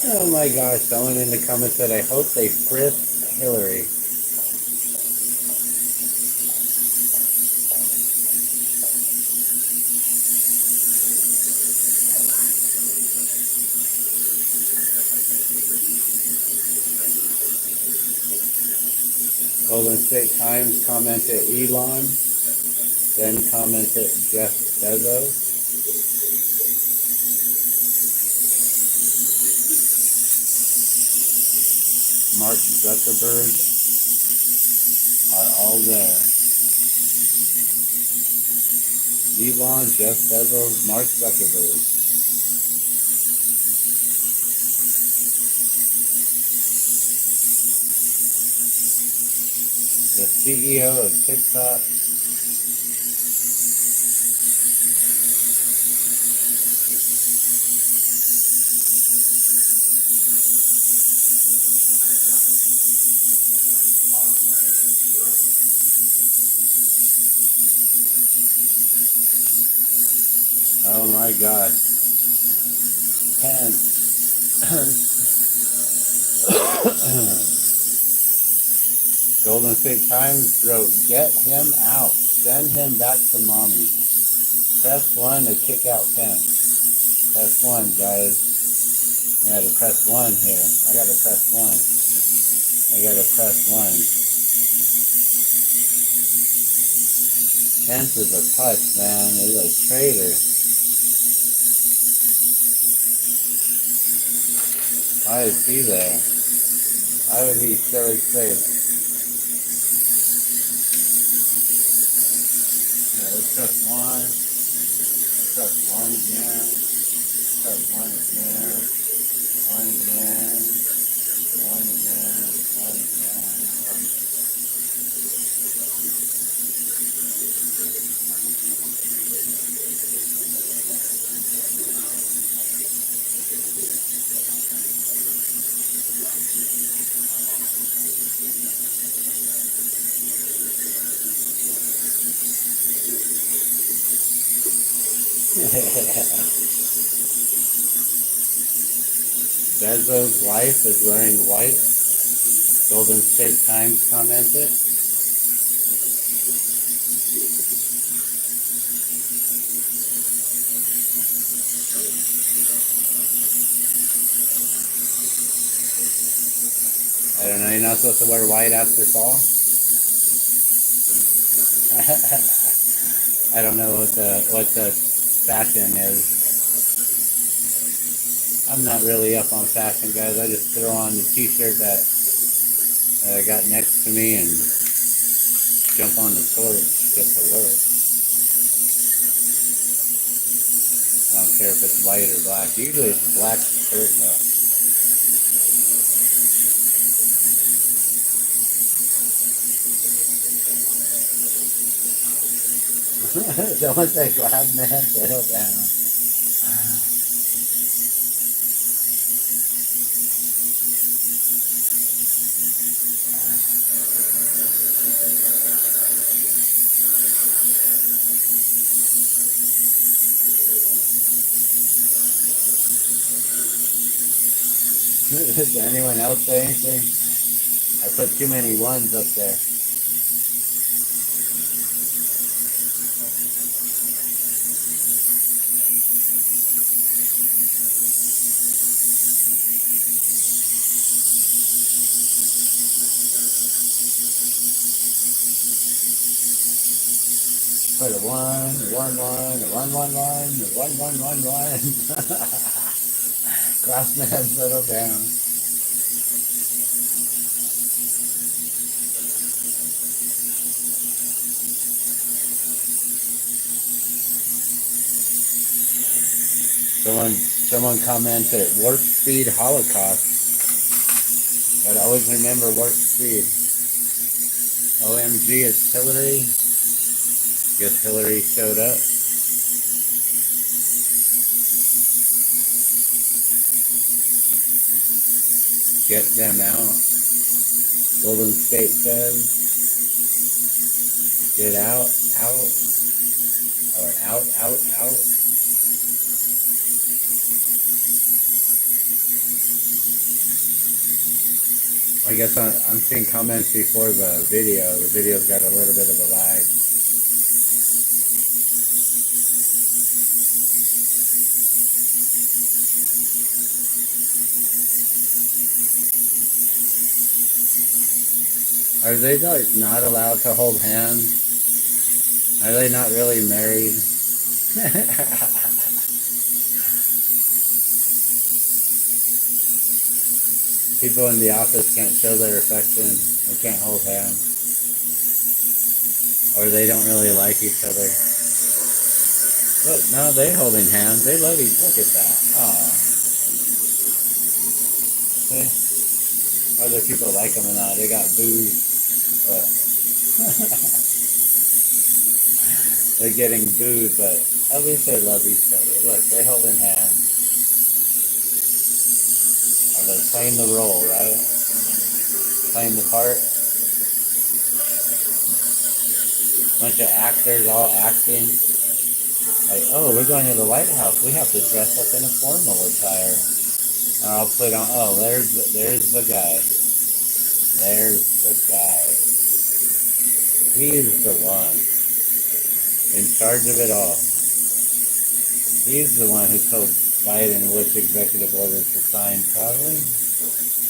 Oh my gosh, someone in the comments said, I hope they frisk Hillary. Golden State Times commented Elon, then commented Jeff Bezos. Mark Zuckerberg are all there. Elon, Jeff Bezos, Mark Zuckerberg. The CEO of TikTok. Oh my gosh. Pence. Golden State Times wrote, get him out. Send him back to mommy. Press 1 to kick out Pence. Press 1, guys. I gotta press 1 here. I gotta press 1. Pence is a putz, man. He's a traitor. Why is he there? Why would he show his face? Yeah, let's trust one. Let's trust one again. Trust one again. One again. One again. One again. Bezos' wife is wearing white. Golden State Times commented. I don't know, you're not supposed to wear white after fall? I don't know what the fashion is. I'm not really up on fashion, guys. I just throw on the t-shirt that I got next to me and jump on the torch, get to work. I don't care if it's white or black. Usually it's a black shirt though. Someone say glass man, settle down. Does anyone else say anything? I put too many ones up there. Put a one, one, one, one, one, one, one, one, one, one. Glassman, settle down. Someone commented warp speed Holocaust. But always remember warp speed. OMG, it's Hillary. Guess Hillary showed up. Get them out. Golden State says, get out, or out. I guess I'm seeing comments before the video. The video's got a little bit of a lag. Are they like not allowed to hold hands? Are they not really married? People in the office can't show their affection and can't hold hands. Or they don't really like each other. Look, no, they holding hands. They love each other. Look at that. Aw. See? Whether people like them or not, they got booze. But they're getting booed, but at least they love each other. Look, they holding hands. Or they're playing the role, right? Playing the part. Bunch of actors all acting. Like, oh, we're going to the White House. We have to dress up in a formal attire. And I'll put on, oh, there's the guy. There's the guy. He's the one in charge of it all. He's the one who told Biden which executive orders to sign, probably.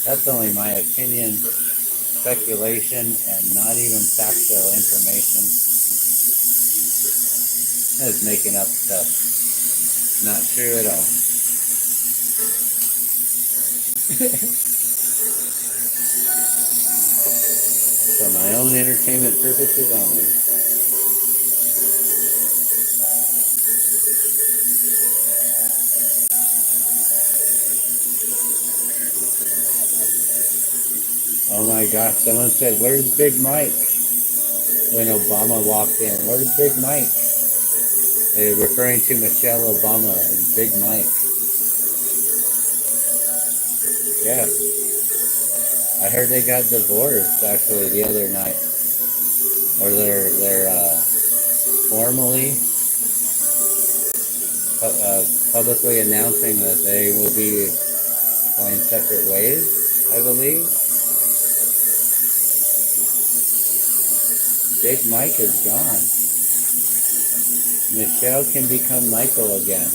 That's only my opinion, speculation, and not even factual information. I was making up stuff. Not true at all. For my own entertainment purposes only. Oh my gosh, someone said, "Where's Big Mike?" When Obama walked in. Where's Big Mike? They're referring to Michelle Obama and Big Mike. Yeah. I heard they got divorced actually the other night. Or they're formally publicly announcing that they will be going separate ways, I believe. Big Mike is gone. Michelle can become Michael again.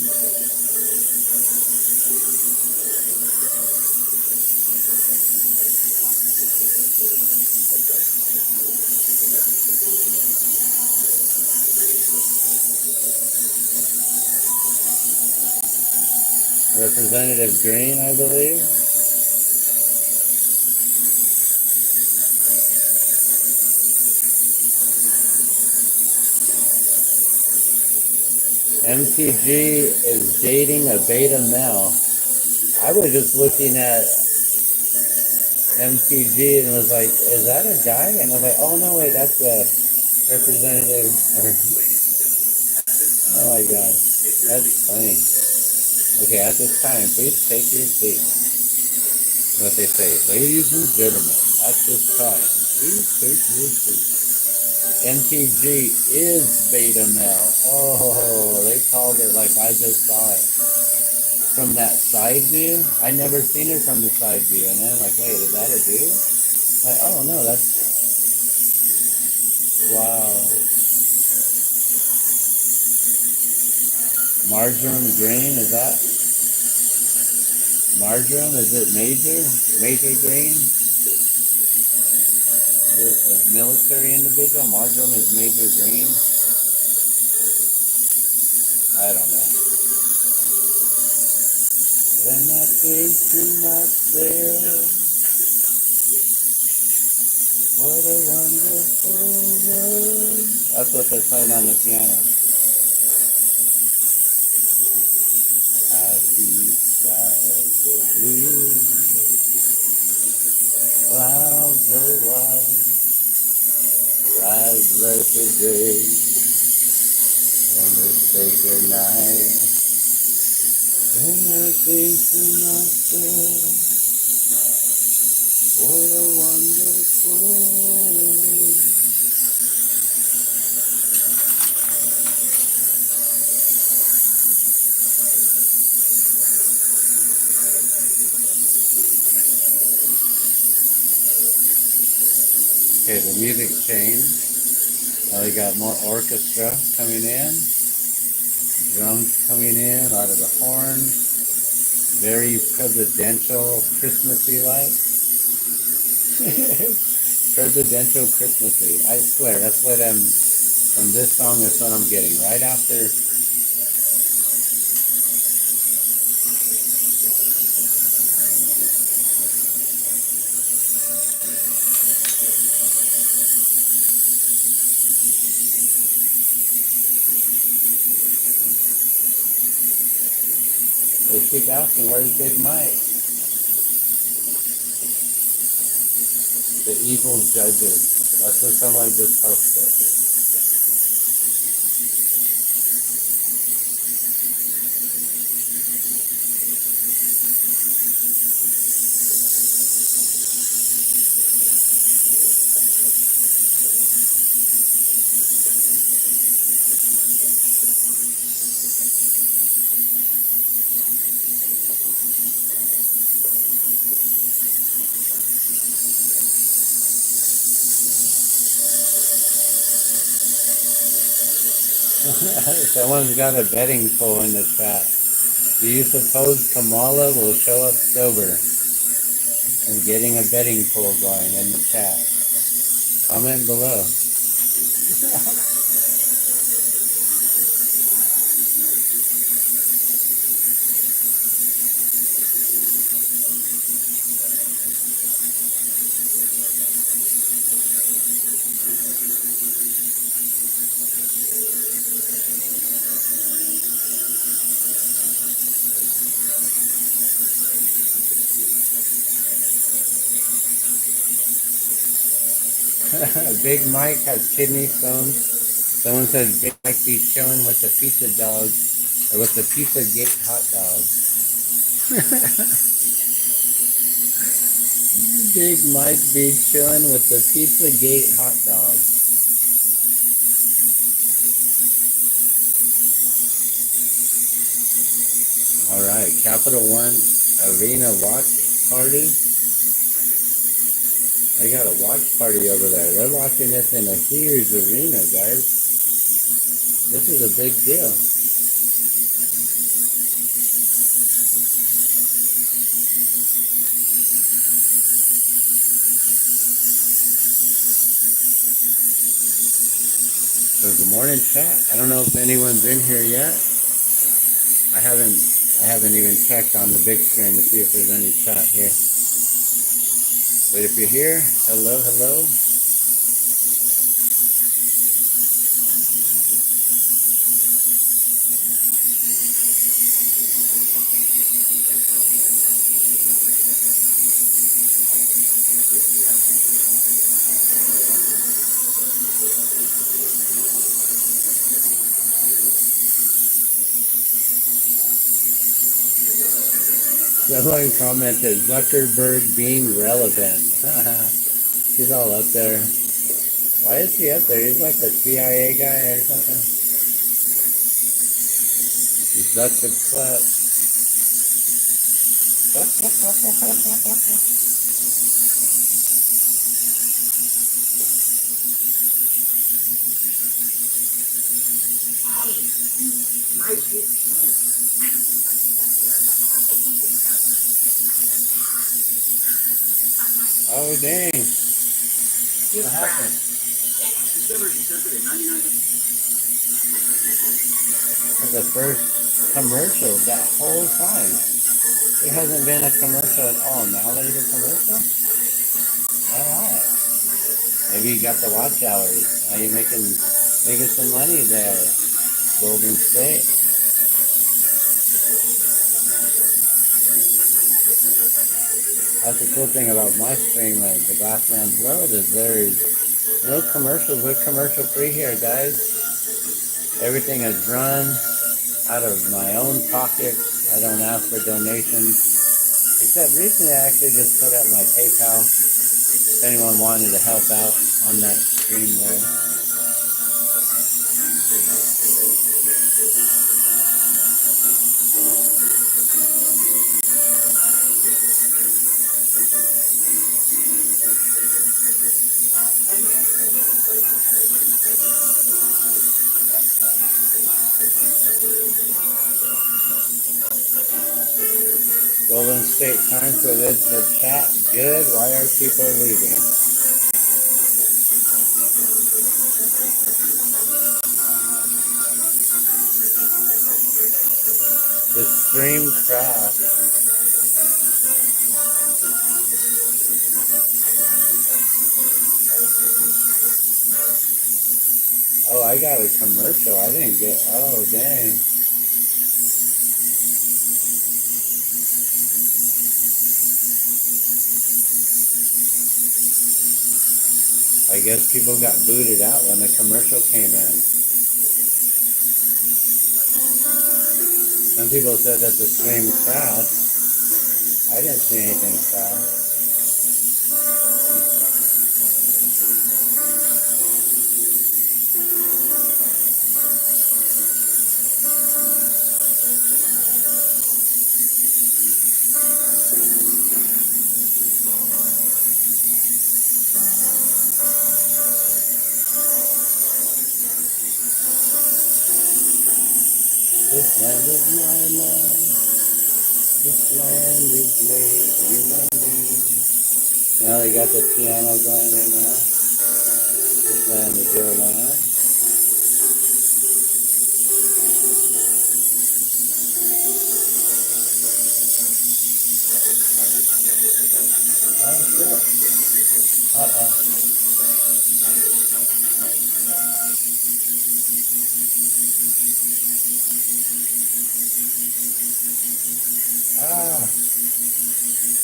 Representative Green, I believe. MTG is dating a beta male. I was just looking at MTG and was like, is that a guy? And I was like, oh no, wait, that's a representative. Oh my god, that's funny. Okay, at this time, please take your seat. What they say, ladies and gentlemen, at this time, please take your seat. MTG is beta male. Oh, they called it like I just saw it. From that side view, I never seen it from the side view. And then I'm like, wait, is that a dude? Like, oh no, that's, wow. Marjoram Green, is that Marjoram? Is it Major? Major Green? Is it a military individual? Marjoram is Major Green? I don't know. When I think to myself, what a wonderful world. That's what they're playing on the piano. I see skies of blue, clouds of white, bright blessed day, and the sacred night. And I think to myself, what a wonderful world. Okay, the music changed. Now we got more orchestra coming in, drums coming in, a lot of the horns, very presidential Christmassy like. Presidential Christmassy. I swear, that's what I'm, from this song, that's what I'm getting. Right after, they keep asking, where's Big Mike? The evil judges. That's what somebody just posted. Someone's got a betting poll in the chat. Do you suppose Kamala will show up sober? I'm getting a betting poll going in the chat. Comment below. Big Mike has kidney stones. Someone says Big Mike be chilling with the pizza dog or with the pizza gate hot dog. Big Mike be chilling with the pizza gate hot dog. All right, Capital One Arena watch party. They got a watch party over there. They're watching this in a huge arena, guys. This is a big deal. So good morning, chat. I don't know if anyone's in here yet. I haven't even checked on the big screen to see if there's any chat here. But if you're here, hello, hello. Someone commented Zuckerberg being relevant. He's all up there. Why is he up there? He's like a CIA guy or something. Zuckerberg. Oh dang! What happened? That's the first commercial that whole time. There hasn't been a commercial at all. Now there's a commercial? Alright. Maybe you got the watch hours. Now you're making some money there. Golden State. That's the cool thing about my stream at the Glassman's World is there is no commercials. We're commercial free here, guys. Everything is run out of my own pocket. I don't ask for donations. Except recently I actually just put up my PayPal if anyone wanted to help out on that stream there. Golden State time for the chat. Good. Why are people leaving? The stream crashed. Oh, I got a commercial. I didn't get. Oh, dang. I guess people got booted out when the commercial came in. Some people said that the stream crashed. I didn't see anything crash. This land is my land. This land is made you. Now they got the piano going right now. This land is your land. Oh shit. Uh-oh. Ah.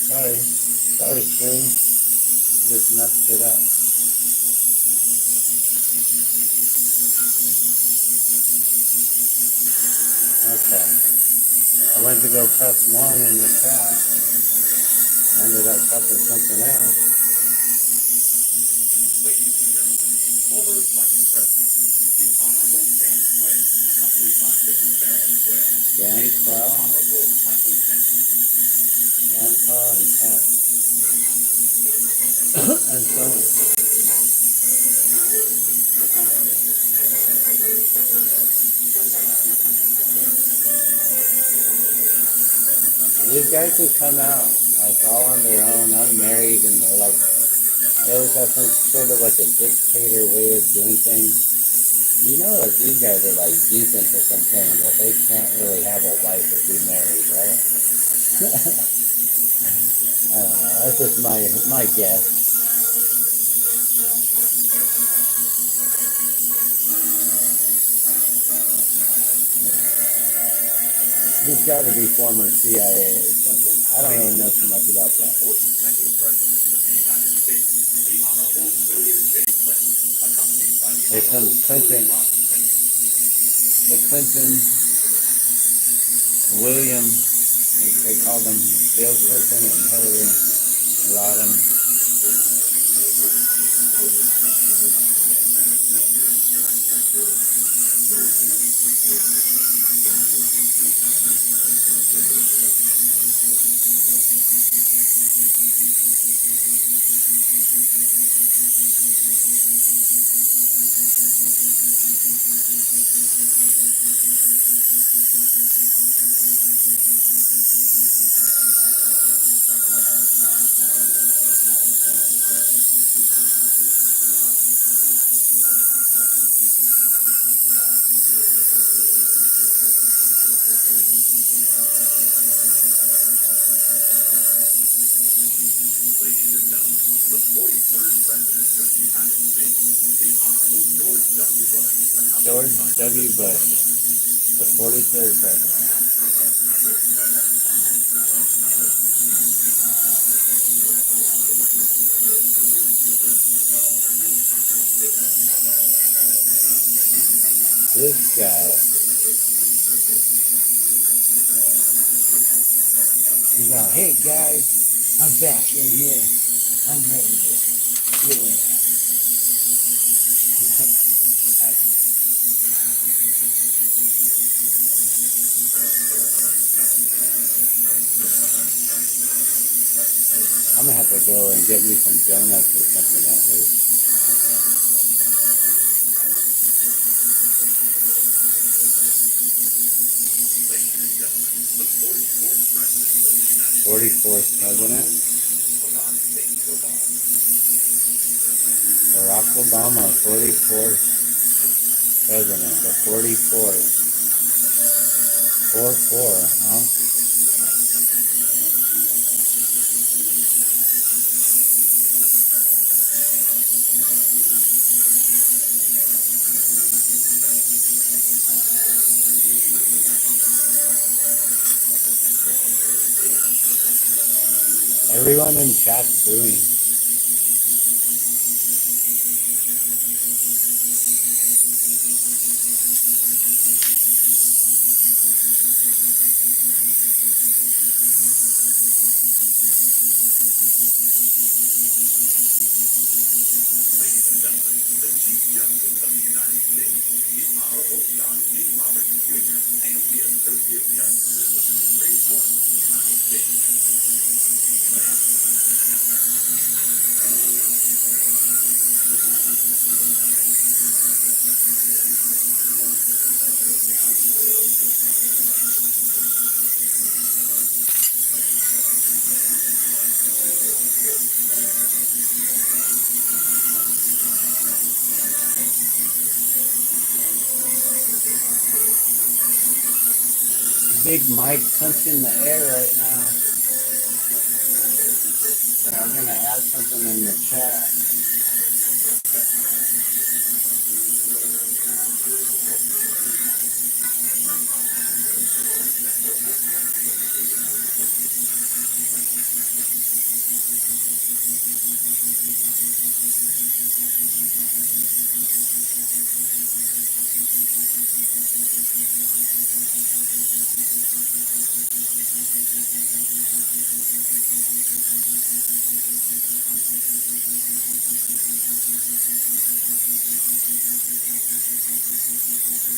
Sorry. Sorry, stream. Just messed it up. I went to go press 1 in the chat. I ended up pressing something else. Former Vice President, the Honorable Dan Quinn, accompanied by Mrs. Marion Quinn. Dan Quell. Honorable Michael Pence. Dan Quell and Pence. And so these guys who come out like all on their own, unmarried, and they're like, they always have some sort of like a dictator way of doing things. You know that these guys are like deep into some things that they can't really have a wife or be married, right? I don't know. That's just my guess. He's got to be former CIA or something. I don't really know too much about that. Here comes Clinton. The Clinton, William, they call them Bill Clinton and Hillary Rodham. George W. Bush, the 43rd president. This guy, he's like, hey guys, I'm back in here. I'm ready to, yeah. I'm gonna have to go and get me some donuts or something at least. 44th president, Barack Obama, 44th president, the 44th, 4-4, huh? Everyone in chat's booing. Big Mike punching the air right now. And I'm gonna add something in the chat.